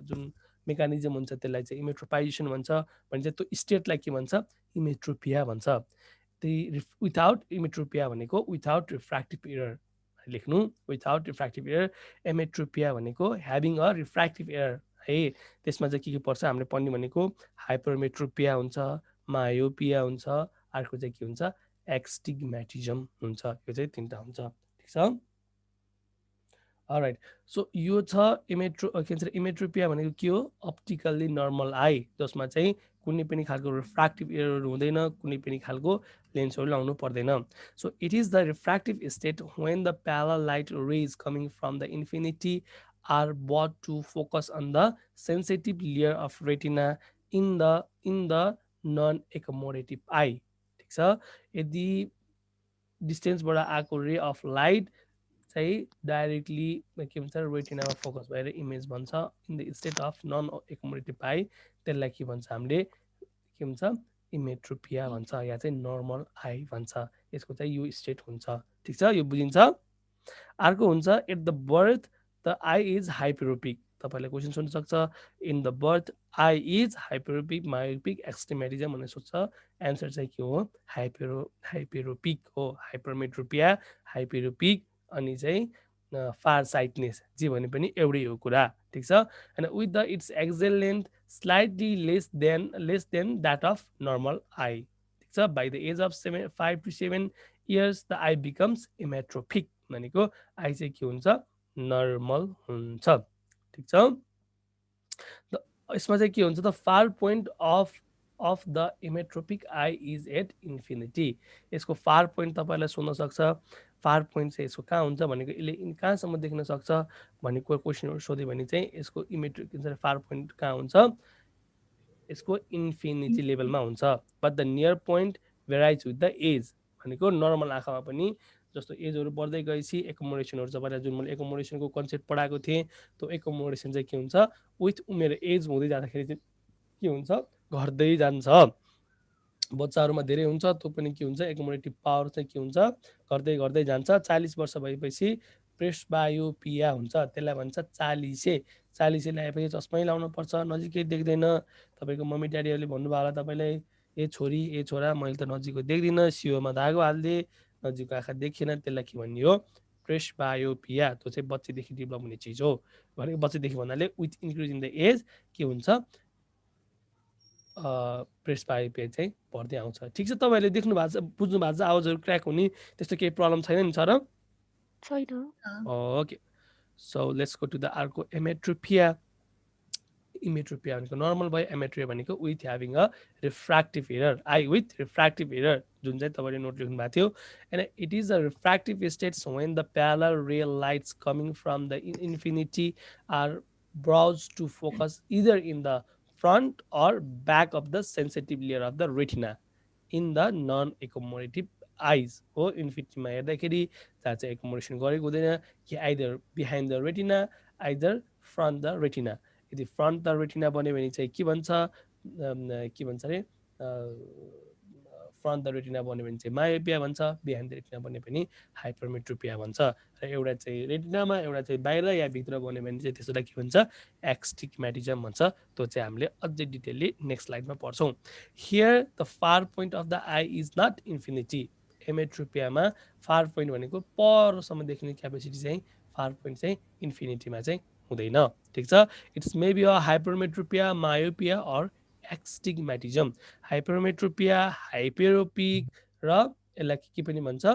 जुन मेकानिजम हुन्छ त्यसलाई चाहिँ इमेट्रोपाइजेसन भन्छ भने चाहिँ त्यो स्टेटलाई के भन्छ इमेट्रोपिया भन्छ त्यही विथआउट इमेट्रोपिया भनेको विथआउट रिफ्र्याक्टिभ एरर लेख्नु विथआउट रिफ्र्याक्टिभ एरर इमेट्रोपिया भनेको ह्याभिङ अ रिफ्र्याक्टिभ एरर है त्यसमा चाहिँ के पर्छ हामीले पढ्ने भनेको हाइपरमेट्रोपिया हुन्छ मायोपिया हुन्छ अर्को चाहिँ के हुन्छ एक्सटिग्म्याटिजम हुन्छ यो चाहिँ तीनटा हुन्छ ठीक छ अलराइट सो यो छ के भन्छ इमेट्रोपिया भनेको के हो अप्टिकल्ली नर्मल आई जसमा चाहिँ कुनै पनि खालको रिफ्र्याक्टिभ एरर हुँदैन कुनै पनि खालको लेन्सहरू लाउनु पर्दैन so it is the refractive state when the parallel light rays coming from the infinity are brought to focus on the sensitive layer of retina in the non-accommodative eye ठीक छ यदि डिस्टेन्सबाट आएको रे अफ लाइट चाहिँ directly के भन्छ रेटिनामा focus भएर इमेज भन्छ in the state of non accommodative eye त्यसलाई के भन्छ हामीले के भन्छ इमेट्रोपिया भन्छ या चाहिँ नर्मल आई भन्छ यसको चाहिँ यो स्टेट हुन्छ ठीक छ यो बुझिन्छ अर्को हुन्छ at the birth the eye is hyperopic तपाईलाई क्वेशन सोध्न सक्छ in the birth eye is hyperopic myopic astigmatism भनेर सोध्छ एन्सर चाहिँ के हो हाइपेरोपिक हो हाइपरमेट्रोपिया हाइपेरोपिक अनि चाहिँ फार साइटनेस जे भने पनि एउटै हो कुरा ठीक छ and with the its axial length slightly less than that of normal eye ठीक छ by the age of 5 to 7 years the eye becomes emmetropic भनेको आई चाहिँ के हुन्छ नर्मल हुन्छ ठीक छ यसमा चाहिँ के हुन्छ त far point of the emmetropic eye is at infinity यसको फार पोइन्ट तपाईलाई सोध्न सक्छ फार पोइन्ट चाहिँ यसको कहाँ हुन्छ भनेको यसले कहाँसम्म देख्न सक्छ भनेको क्वेसनहरु सोध्यो भने चाहिँ यसको इमेट्रिक फार पोइन्ट कहाँ हुन्छ यसको इन्फिनिटी लेभलमा हुन्छ but the near point varies with the age भनेको नर्मल आँखामा पनि जस्तो एजहरु बढ्दै गएपछि एकोमोडेसनहरु तपाईलाई जुन मैले एकोमोडेसनको कन्सेप्ट पढाएको थिएँ त्यो एकोमोडेसन चाहिँ के हुन्छ विथ उमेर एज हुँदै जाँदाखेरि चाहिँ के हुन्छ घट्दै जान्छ बच्चाहरुमा धेरै हुन्छ त्यो पनि के हुन्छ एकोमोडेटिभ पावर चाहिँ के हुन्छ गर्दै जान्छ 40 वर्ष भएपछि प्रेसबायोपिया हुन्छ त्यसलाई भन्छ 40 ल्याएपछि चस्मै लाउनु पर्छ नजिकै देख्दैन तपाईको मम्मी ड्याडीहरुले भन्नुभयो होला तपाईलाई ए छोरी ए छोरा मैले त नजिकै देख्दिन सियोमा धागो हाल्दे नजिकको आँखा देखिएन त्यसलाई के भन्ने हो प्रेसबायोपिया त्यो चाहिँ बच्चेदेखि डेभलप हुने चीज हो भनेको बच्चेदेखि भन्नाले with increase in the age के हुन्छ प्रेसबायोपिया चाहिँ बढ्दै आउँछ ठीक छ तपाईहरुले देख्नु भएको छ बुझ्नु भएको छ आवाजहरु क्र्याक हुने त्यस्तो केही प्रब्लम छैन नि सर छैन okay so let's go to the अर्को एमेट्रोपिया इमेट्रोपिया भनेको नर्मल भयो, एमेट्रोपिया भनेको with having a refractive error, eye with refractive error, जुन चाहिँ तपाईँले नोट लेख्नु भएको थियो। And it is a refractive states when the parallel ray lights coming from the infinity are browse to focus either in the front or back of the sensitive layer of the retina in the non एकोमोडेटिभ आइज हो। इन्फिनिटीमा हेर्दाखेरि जहाँ चाहिँ accommodation गरेको हुँदैन, कि either behind the retina either front the retina. यदि front the retina बन्यो भने चाहिँ के भन्छ अरे फ्रन्ट द रेटिना बन्यो भने चाहिँ मायोपिया भन्छ, बिहाइन्ड द रेटिना बन्यो भने हाइपरमेट्रोपिया भन्छ। र एउटा चाहिँ रेटिनामा एउटा चाहिँ बाहिर या भित्र बन्यो भने चाहिँ त्यसलाई के भन्छ एक्स्टिग्म्याटिजम भन्छ। त्यो चाहिँ हामीले अझै डिटेलली नेक्स्ट स्लाइडमा पढ्छौँ। Here the far point of the eye is not infinity. एमेट्रोपियामा फार पोइन्ट भनेको परसम्म देखिने क्यापेसिटी चाहिँ फार पोइन्ट चाहिँ इन्फिनिटीमा चाहिँ हुँदैन, ठिक छ। It's may be a hypermetropia, myopia or astigmatism. Hypermetropia, hyperopic र यसलाई के पनि भन्छ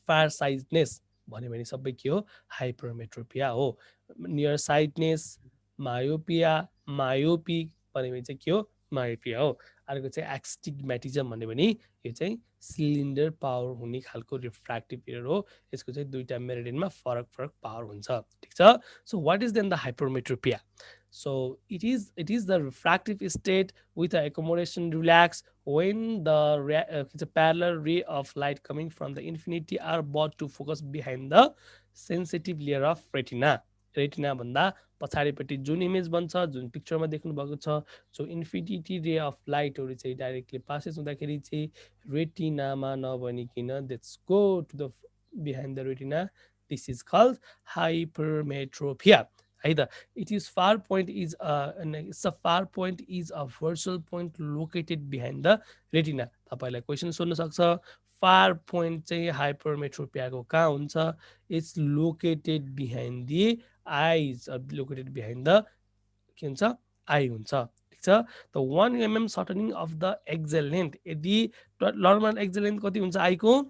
फार साइडनेस भन्यो भने सबै के हो हाइपरमेट्रोपिया हो। नियर साइडनेस मायोपिया, मायोपिक भन्यो भने चाहिँ के हो मायोपिया हो। अर्को चाहिँ एक्स्टिग्म्याटिजम भन्यो भने यो चाहिँ सिलिन्डर पावर हुने खालको रिफ्र्याक्टिभ एरर हो। यसको चाहिँ दुईटा मेरिडियनमा फरक फरक पावर हुन्छ, ठिक छ। So what is then the hypermetropia? So it is the refractive state with the accommodation relax when the parallel ray of light coming from the infinity are brought to focus behind the sensitive layer of retina. Retina भन्दा पछाडिपट्टि जुन image बन्छ, जुन पिक्चरमा देख्नु भएको छ, so infinity रे of लाइटहरू चाहिँ डाइरेक्टली पासेस हुँदाखेरि चाहिँ रेटिनामा नबनिकन let's go to the behind the retina, this is called hypermetropia है त। It is far point is it's a far point is a virtual point located behind the retina. तपाईँलाई question सोध्न सक्छ far point चाहिँ हाइपरमेट्रोपियाको कहाँ हुन्छ? It's located behind the eyes, located behind the के हुन्छ आई हुन्छ, ठिक छ। त 1 mm shortening of the axial length, यदि नर्मल एक्जेल लेन्थ कति हुन्छ आईको?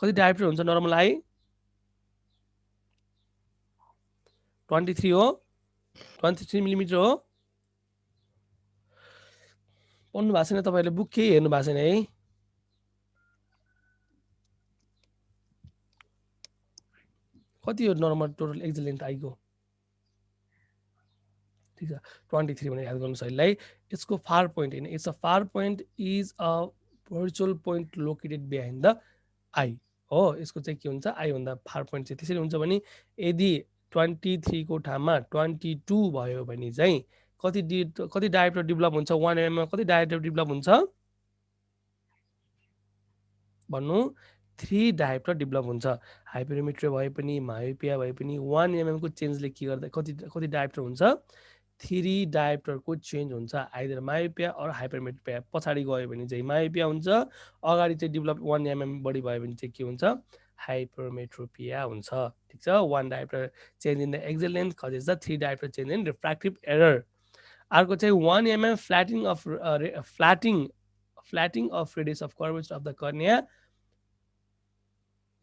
कति डायप्टर हुन्छ नर्मल आई? 23 हो, 23 मिलिमिटर हो। पढ्नु भएको छैन तपाईँहरूले, बुक केही हेर्नु भएको छैन है? कति हो नर्मल टोटल एक्जेल लेन्थ आईको? ठिक छ 23 भनेर याद गर्नुहोस् अहिले। यसको फार पोइन्ट होइन, it's a far point is a virtual point located behind the eye हो। यसको चाहिँ के हुन्छ आई भन्दा फार पोइन्ट चाहिँ त्यसरी हुन्छ भने यदि 23 को ठाउँमा 22 भयो भने चाहिँ कति डायोप्टर डेभलप हुन्छ? 1 mm मा कति डायोप्टर डेभलप हुन्छ भन्नु? 3 डायोप्टर डेभलप हुन्छ। हाइपरमेट्रिया भए पनि मायोपिया भए पनि 1 mm को चेन्जले के गर्दा कति डायोप्टर हुन्छ? 3 डायोप्टरको चेन्ज हुन्छ। Either myopia or hypermetropia. पछाडि गयो भने चाहिँ मायोपिया हुन्छ, अगाडि चाहिँ डेभलप 1 mm बढी भयो भने चाहिँ के हुन्छ? हाइपरमेट्रोपिया हुन्छ, ठिक छ। 1 diopter change in the axial length causes the 3 diopter change in refractive error. अर्को चाहिँ 1 mm flattening of radius of curvature of the cornea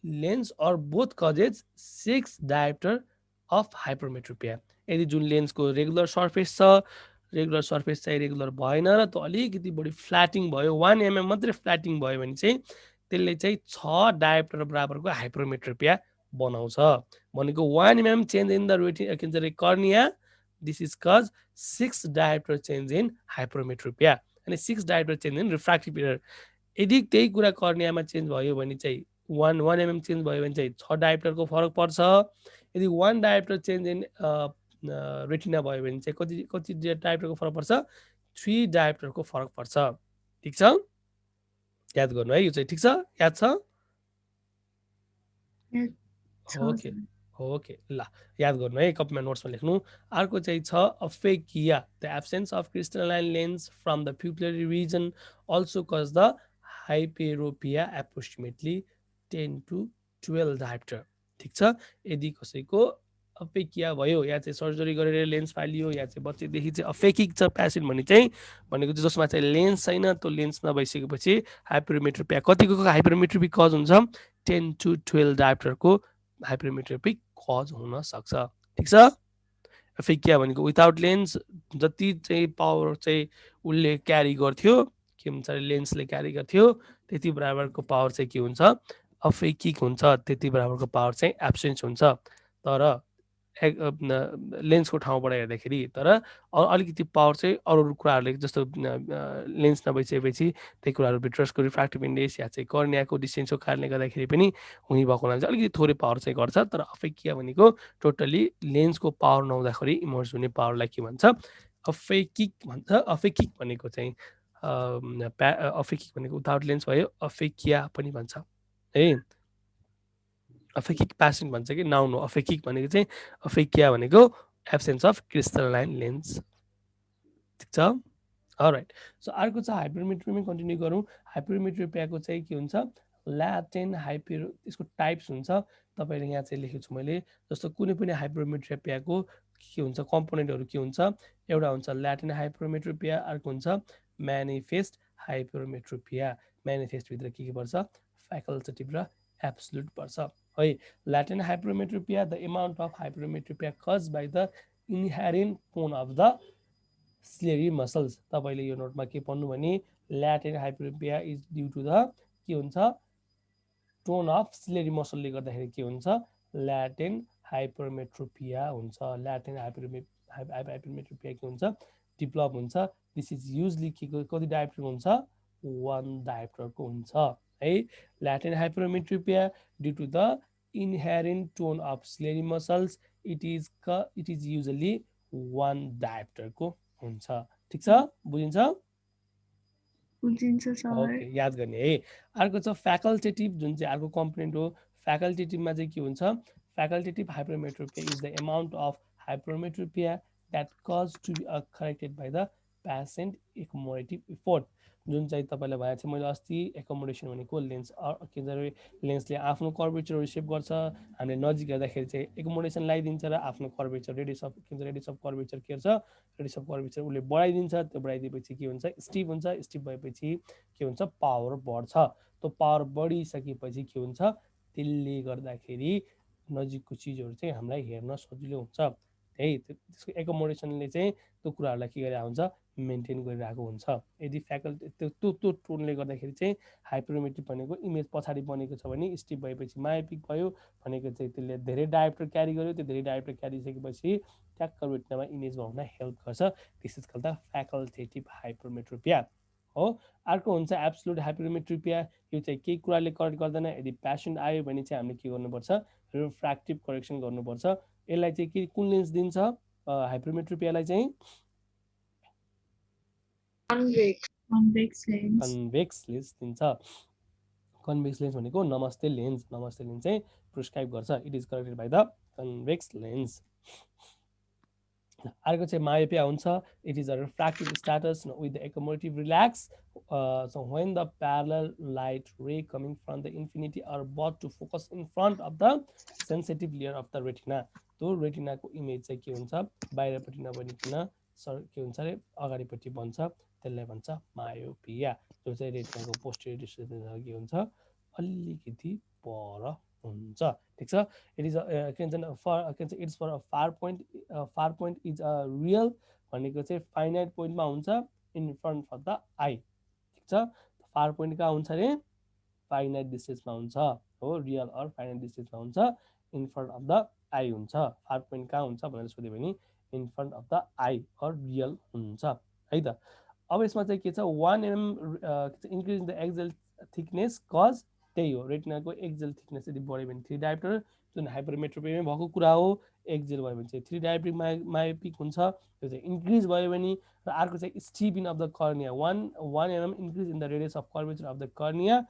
lens or both causes 6 diopter of hypermetropia. यदि जुन लेन्सको रेगुलर सर्फेस छ, regular surface चाहिँ regular भएन र त अलिकति बढी फ्ल्याटिङ भयो, 1 mm मात्रै फ्ल्याटिङ भयो भने चाहिँ त्यसले चाहिँ 6 डायोप्टर बराबरको हाइपरमेट्रोपिया बनाउँछ। भनेको 1 mm change in the retina के भन्छ cornea, this is cause 6 dioptre change in hypermetropia अनि 6 dioptre change in refractive error. यदि त्यही कुरा कर्नियामा चेन्ज भयो भने चाहिँ 1 mm चेन्ज भयो भने चाहिँ 6 डायोप्टरको फरक पर्छ। यदि 1 डायोप्टर चेन्ज इन रेटिना भयो भने चाहिँ कति डायोप्टरको फरक पर्छ? 3 डायोप्टरको फरक पर्छ, ठिक छ। याद गर्नु है, यो चाहिँ ठिक छ, याद छ? ओके ओके ल याद गर्नु है, कपीमा नोट्समा लेख्नु। अर्को चाहिँ छ aphakia, the absence of crystalline lens from the pupillary region also cause the hyperopia approximately 10 to 12 diopter, ठिक छ। यदि कसैको अफेकिया भयो या चाहिँ सर्जरी गरेर लेन्स फालियो या चाहिँ बच्चेदेखि चाहिँ अफेकिक छ पेसेन्ट भने चाहिँ भनेको चाहिँ जसमा चाहिँ लेन्स छैन, त्यो लेन्स नभइसकेपछि हाइपरमेट्रोपिया कतिको हाइपरमेट्रोपिक कज हुन्छ? 10 to 12 डायोप्टरको हाइपरमेट्रोपिक कज हुन सक्छ, ठिक छ। एफेकिया भनेको विदाउट लेन्स जति चाहिँ पावर चाहिँ उसले क्यारी गर्थ्यो के भन्छ लेन्सले क्यारी गर्थ्यो त्यति बराबरको पावर चाहिँ के हुन्छ अफेकिक हुन्छ, त्यति बराबरको पावर चाहिँ एब्सेन्स हुन्छ। तर लेन्सको ठाउँबाट हेर्दाखेरि तर अलिकति पावर चाहिँ अरू कुराहरूले जस्तो लेन्स नभइसकेपछि त्यही कुराहरू भिट्रसको रिफ्र्याक्टिभ इन्डेक्स या चाहिँ कर्नियाको डिस्टेन्सको कारणले गर्दाखेरि पनि हुने भएको हुनाले चाहिँ अलिकति थोरै पावर चाहिँ गर्छ। तर अफेकिया भनेको टोटल्ली लेन्सको पावर नहुँदाखेरि इमर्ज हुने पावरलाई के भन्छ अफेकिक भन्छ। अफेकिक भनेको चाहिँ अफेकिक भनेको विदाउट लेन्स भयो, अफेकिया पनि भन्छ है। अफेकिक प्यासन भन्छ कि नाउन हो। अफेकिक भनेको चाहिँ अफेकिया भनेको एब्सेन्स अफ क्रिस्टलाइन लेन्स। ठिक छ। अलराइट, सो अर्को छ हाइपरमेट्रीमै कन्टिन्यू गरौँ। हाइपरमेट्रोपियाको चाहिँ के हुन्छ ल्याटेन हाइपर, यसको टाइप्स हुन्छ तपाईँले यहाँ चाहिँ लेखेको छु मैले। जस्तो कुनै पनि हाइपरमेट्रोपियाको के हुन्छ कम्पोनेन्टहरू के हुन्छ, एउटा हुन्छ ल्याटेन हाइपरमेट्रोपिया, अर्को हुन्छ म्यानिफेस्ट हाइपरमेट्रोपिया। म्यानिफेस्टभित्र के पर्छ फ्याकल्टेटिभ र एब्सोल्युट पर्छ है। Latent hypermetropia the amount of hypermetropia cause by the inherent tone of the ciliary muscles. तपाईँले यो नोटमा के पढ्नु भने latent hypermetropia is due to the के हुन्छ टोन अफ स्लेरी मसलले गर्दाखेरि के हुन्छ ल्याटेन हाइपरमेट्रोपिया हुन्छ। ल्याटेन हाइपरमेट्रोपिया के हुन्छ डेभलप हुन्छ। दिस इज युजली के कति डायप्टर हुन्छ 1 डायप्टरको हुन्छ है। Latent hypermetropia due to the inherent tone of ciliary muscles it is usually 1 डायप्टरको हुन्छ। ठिक छ, बुझिन्छ? बुझिन्छ सर। ओके, याद गर्ने है। अर्को छ फ्याकल्टेटिभ, जुन चाहिँ अर्को कम्पोनेन्ट हो। फ्याकल्टेटिभमा चाहिँ के हुन्छ facultative hypermetropia is the amount of hypermetropia that cause to be corrected by the patient accommodative effort. जुन चाहिँ तपाईँलाई भनेको थिएँ मैले अस्ति एकोमोडेसन भनेको लेन्स के भन्छ लेन्सले आफ्नो कर्भेचरहरू सेभ गर्छ। हामीले नजिक हेर्दाखेरि चाहिँ एकोमोडेसन लगाइदिन्छ र आफ्नो कर्भेचर रेडियस अफ के भन्छ रेडियस अफ कर्भेचर के गर्छ रेडियस अफ कर्भेचर उसले बढाइदिन्छ। त्यो बढाइदिएपछि के हुन्छ स्टिफ हुन्छ। स्टिफ भएपछि के हुन्छ पावर बढ्छ। त्यो पावर बढिसकेपछि के हुन्छ त्यसले गर्दाखेरि नजिकको चिजहरू चाहिँ हामीलाई हेर्न सजिलो हुन्छ है। त्यसको एकोमोडेसनले चाहिँ त्यो कुराहरूलाई के गरिरहेको हुन्छ मेन्टेन गरिरहेको हुन्छ। यदि फ्याकल्टी त्यो टोनले गर्दाखेरि चाहिँ हाइपरमेट्रिक भनेको इमेज पछाडि बनेको छ भने स्टिफ भएपछि मायोपिक भयो भनेको चाहिँ त्यसले धेरै डायोप्टर क्यारी गर्यो। त्यो धेरै डायोप्टर क्यारी सकेपछि ट्याक्क रेटिनामा इमेज बनाउन हेल्प गर्छ। This is called the facultative hypermetropia हो। अर्को हुन्छ एब्सोल्युट हाइपरमेट्रोपिया। यो चाहिँ केही कुराले करेक्ट गर्दैन। यदि पेसेन्ट आयो भने चाहिँ हामीले के गर्नुपर्छ रिफ्र्याक्टिभ करेक्सन गर्नुपर्छ। यसलाई चाहिँ के कुन लेन्स दिन्छ हाइपरमेट्रोपियालाई चाहिँ कन्भेक्स लेन्स। कन्भेक्स लेन्स दिन्छ। कन्भेक्स लेन्स भनेको नमस्ते लेन्स। नमस्ते लेन्स चाहिँ प्रिस्क्राइब गर्छ। It is corrected by the convex lens. अर्को चाहिँ मायोपिया हुन्छ। It is a refractive status with the accommodative relax so when the parallel light ray coming from the infinity are brought to focus in front of the sensitive layer of the retina, त्यो रेटिनाको image चाहिँ के हुन्छ बाहिरपट्टि नबनिकन के हुन्छ अरे अगाडिपट्टि बन्छ। त्यसलाई भन्छ मायोपिया। जो चाहिँ रेटिनाको पोस्टेरियर डिस्टेन्समा के हुन्छ अलिकति पर हुन्छ। ठिक छ। इट इज के भन्छ it's far a far point is a real भनेको चाहिँ फाइनाइट पोइन्टमा हुन्छ in front of the eye. ठिक छ। फार पोइन्ट कहाँ हुन्छ अरे फाइनाइट डिस्टेन्समा हुन्छ हो। रियल अर फाइनाइट डिस्टेन्समा हुन्छ in front of the eye हुन्छ। फार पोइन्ट कहाँ हुन्छ भनेर सोध्यो भने in front of the eye or real हुन्छ है त। अब यसमा चाहिँ के छ 1 mm increase in the एक्जेल thickness cause त्यही हो रेटिनाको एक्जेल थिकनेस यदि बढ्यो भने 3 डायोप्टर जुन हाइपरमेट्रोपियामै भएको कुरा हो। एक्जेल भयो भने चाहिँ 3 डायोप्ट्रिक मायोपिक हुन्छ। त्यो चाहिँ इन्क्रिज भयो भने र अर्को चाहिँ steepening of the cornea 1 mm increase in the radius of curvature of the cornea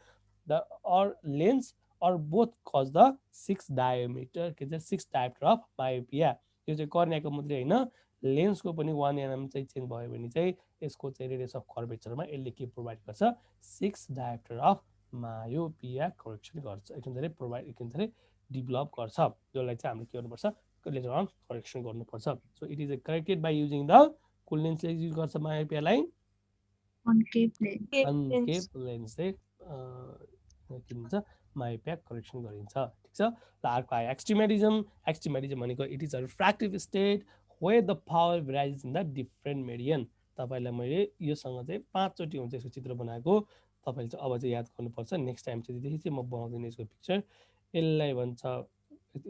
the or lens or both cause the 6 diopter के भन्छ 6 डायोप्टर अफ मायोपिया। यो चाहिँ कर्नियाको मात्रै होइन लेन्सको पनि 1 mm चाहिँ चेन्ज भयो भने चाहिँ यसको चाहिँ रेडियस अफ कर्वेचरमा यसले के प्रोभाइड गर्छ 6 डायोप्टर अफ मायोपिया करेक्सन गर्छ। एकदम प्रोभाइड एकदम डेभलप गर्छ। जसलाई चाहिँ हामीले के गर्नुपर्छ लेटर अन करेक्सन गर्नुपर्छ। So it is corrected by using the कुन लेन्सले युज गर्छ मायोपियालाई कन्केभ लेन्स चाहिँ के भन्छ मायोपिया करेक्सन गरिन्छ ठीक छ ल अर्को आयो एक्सट्रिमेटिजम भनेको it is a refractive state where the power varies in the different meridian तपाईलाई मैले योसँग चाहिँ 5 चोटि हुन्छ यसको चित्र बनाएको तपाईले चाहिँ अब चाहिँ याद गर्नुपर्छ नेक्स्ट टाइम चाहिँ देखि चाहिँ म बनाउँदिन यसको पिक्चर यसलाई भन्छ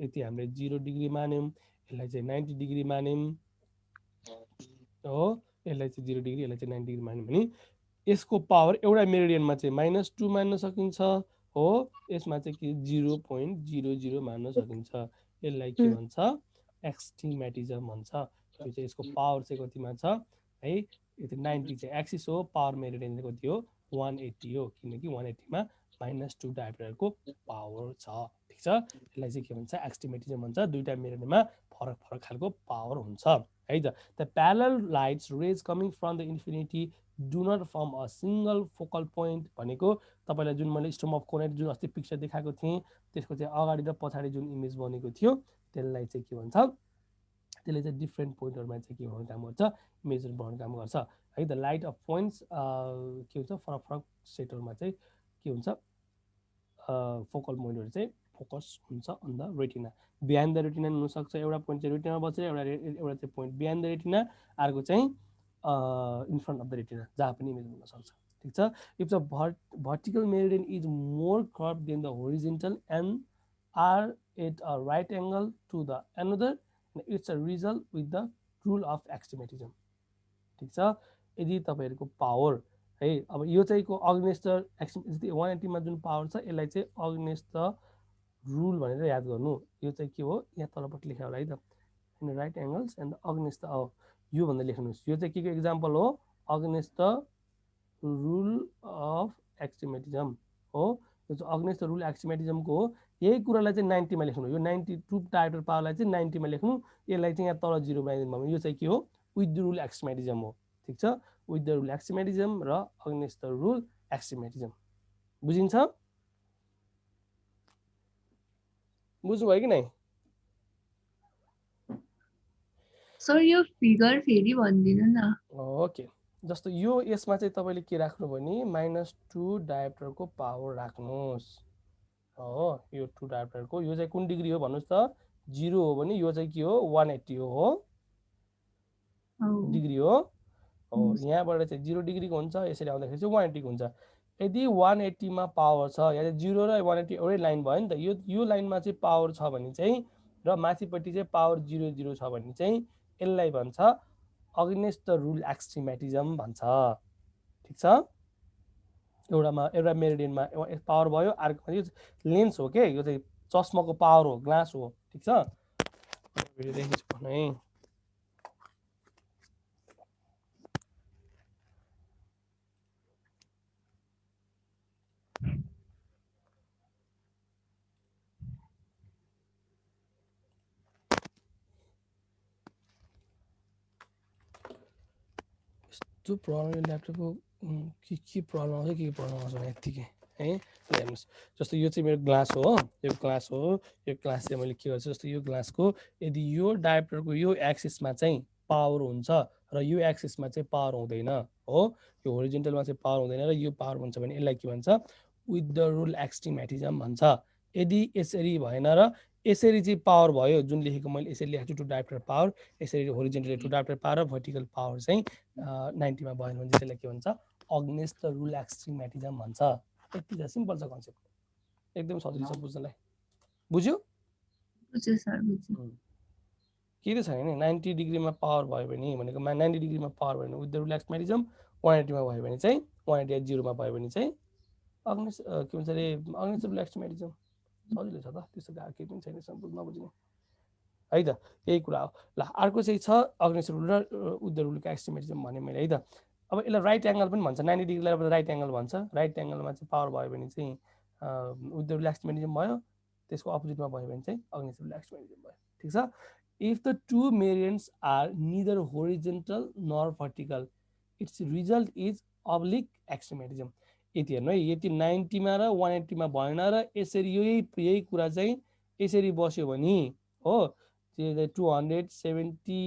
यति हामीले 0 डिग्री मान्यौं यसलाई चाहिँ 90 डिग्री मान्यौं हो यसलाई चाहिँ 0 डिग्री यसलाई चाहिँ 90 डिग्री मान्यौं भने यसको पावर एउटा मेरिडियनमा चाहिँ -2 मान्न सकिन्छ हो यसमा चाहिँ के 0.00 मान्न सकिन्छ यसलाई के भन्छ एक्सट्रिमेटिजम भन्छ यो चाहिँ यसको पावर चाहिँ कतिमा छ है यो चाहिँ 90 चाहिँ एक्सिस हो पावर मेरिडियन चाहिँ कति हो 180 हो किनकि 180 मा -2 डायोप्टरको पावर छ ठीक छ यसलाई चाहिँ के भन्छ एक्सट्रिमेटिजम भन्छ दुईटा मेरिडियनमा फरक खालको पावर हुन्छ है त the parallel lights rays coming from the infinity do not form a single focal point भनेको तपाईलाई जुन मैले स्टोम अफ कोनेट जुन अस्ति पिक्चर देखाएको थिएँ त्यसको चाहिँ अगाडि र पछाडि जुन इमेज बनेको थियो त्यसलाई चाहिँ के भन्छ त्यसले चाहिँ डिफ्रेन्ट पोइन्टहरुमा चाहिँ के गर्ने काम गर्छ मेजर बनाउने काम गर्छ है द लाइट अफ पोइन्ट्स के हुन्छ फरक सेटहरुमा चाहिँ के हुन्छ फोकल पोइन्टहरु चाहिँ फोकस हुन्छ on the retina behind the retina हुन सक्छ एउटा पोइन्ट चाहिँ रेटिनामा बसेर एउटा चाहिँ पोइन्ट बिहाइन्ड द रेटिना अर्को चाहिँ in front of the retina जहाँ पनि इमेज हुन सक्छ ठीक छ if the vertical meridian is more curved than the horizontal and are at a right angle to the another it's a result with the rule of axiomatism ठीक छ यदि तपाईहरुको पावर है अब यो चाहिँ को अगेन्स्ट द 180 मा जुन पावर छ यसलाई चाहिँ अगेन्स्ट द रुल भनेर याद गर्नु यो चाहिँ के हो यहाँ तलपट्टि लेखा होला है त in right angles and against the यो भन्दै लेख्नुस् यो चाहिँ के को एक्जाम्पल हो अगेन्स्ट द रुल अफ एक्सट्रिमेटिजम हो यो चाहिँ अगेन्स्ट द रुल एक्सट्रिमेटिजम को हो यही कुरालाई चाहिँ 90 मा लेख्नु यो 92 डायोप्टर पावरलाई चाहिँ 90 मा लेख्नु यसलाई चाहिँ यहाँ तल 0 मा दिनु यो चाहिँ के हो विथ द रुल एक्सट्रिमेटिजम हो ठीक छ विथ द रुल एक्सट्रिमेटिजम र अगेन्स्ट द रुल एक्सट्रिमेटिजम बुझिन्छ बुझ्नु भयो कि नै सर यो फिगर फेरि भन्दिनु न ओके जस्तो यो यसमा चाहिँ तपाईले के राख्नु भने -2 डायोप्टरको पावर राख्नुस् हो यो 2 डायोप्टरको यो चाहिँ कुन डिग्री हो भन्नुस् त 0 हो भने यो चाहिँ के हो 180 हो डिग्री हो यहाँबाट चाहिँ 0 डिग्री को हुन्छ यसरी आउँदाखेरि चाहिँ 180 को हुन्छ यदि 180 मा पावर छ या 0 र 180 एउटै लाइन भयो नि त यो लाइनमा चाहिँ पावर छ भने चाहिँ र माथिपट्टि चाहिँ पावर 0 छ भने चाहिँ यसलाई भन्छ अगेन्स्ट द रुल एक्सट्रिमेटिजम भन्छ ठीक छ एउटा मेरिडियनमा पावर भयो अर्को यो लेन्स हो के यो चाहिँ चस्माको पावर हो ग्लास हो ठीक छ भिडियो देखिछु भने जो प्रब्लम ल्यापटपको के प्रब्लम आउँछ के प्रब्लम आउँछ यतिकै है हेर्नुस् जस्तो यो चाहिँ मेरो ग्लास हो यो ग्लास चाहिँ मैले के गर्छु जस्तो यो ग्लासको यदि यो डायोप्टरको यो एक्सिसमा चाहिँ पावर हुन्छ र यो एक्सिसमा चाहिँ पावर हुँदैन हो यो होरिजोन्टलमा चाहिँ पावर हुँदैन र यो पावर हुन्छ भने यसलाई के भन्छ विथ द रुल एक्सट्रिमेटिजम भन्छ यदि यसरी भएन र यसरी चाहिँ पावर भयो जुन लेखेको मैले यसरी लेखेको छु 2 डायोप्टर पावर यसरी होरिजोन्टली 2 डायोप्टर पावर र भर्टिकल पावर चाहिँ 90 मा भयो भने त्यसलाई के भन्छ अगेन्स्ट द रुल एक्सट्रिमेटिजम भन्छ यति चाहिँ सिम्पल छ कन्सेप्ट एकदम सजिलो छ बुझ्नलाई बुझ्यो बुझ्यो सर बुझ्यो के त छैन 90 डिग्रीमा पावर भयो भने भनेको 90 डिग्रीमा पावर भयो भने विथ द रुल एक्सट्रिमेटिजम 180 मा भयो भने चाहिँ 180 0 मा भयो भने चाहिँ अगेन्स्ट के भन्छ रे अगेन्स्ट द रुल एक्सट्रिमेटिजम सजिलो छ त त्यस्तो गाह्रो केही पनि छैन सम्पूर्ण नबुझ्ने है त यही कुरा हो ल अर्को चाहिँ छ अगेन्स्ट रुल र विथ द रुलको एक्सट्रिमेटिजम भने मैले है त अब यसलाई राइट एंगल पनि भन्छ 90 डिग्रीलाई राइट एंगल भन्छ राइट एंगलमा चाहिँ पावर भयो भने चाहिँ विथ द रुल एक्सट्रिमेटिजम भयो त्यसको अपोजिटमा भयो भने चाहिँ अगेन्स्ट रुल एक्सट्रिमेटिजम भयो ठीक छ if the two meridians are neither horizontal nor vertical its result is oblique astigmatism यति हेर्नु है यति 90 मा र 180 मा भएन र यसरी यही कुरा चाहिँ यसरी बस्यो भने हो त्यो 270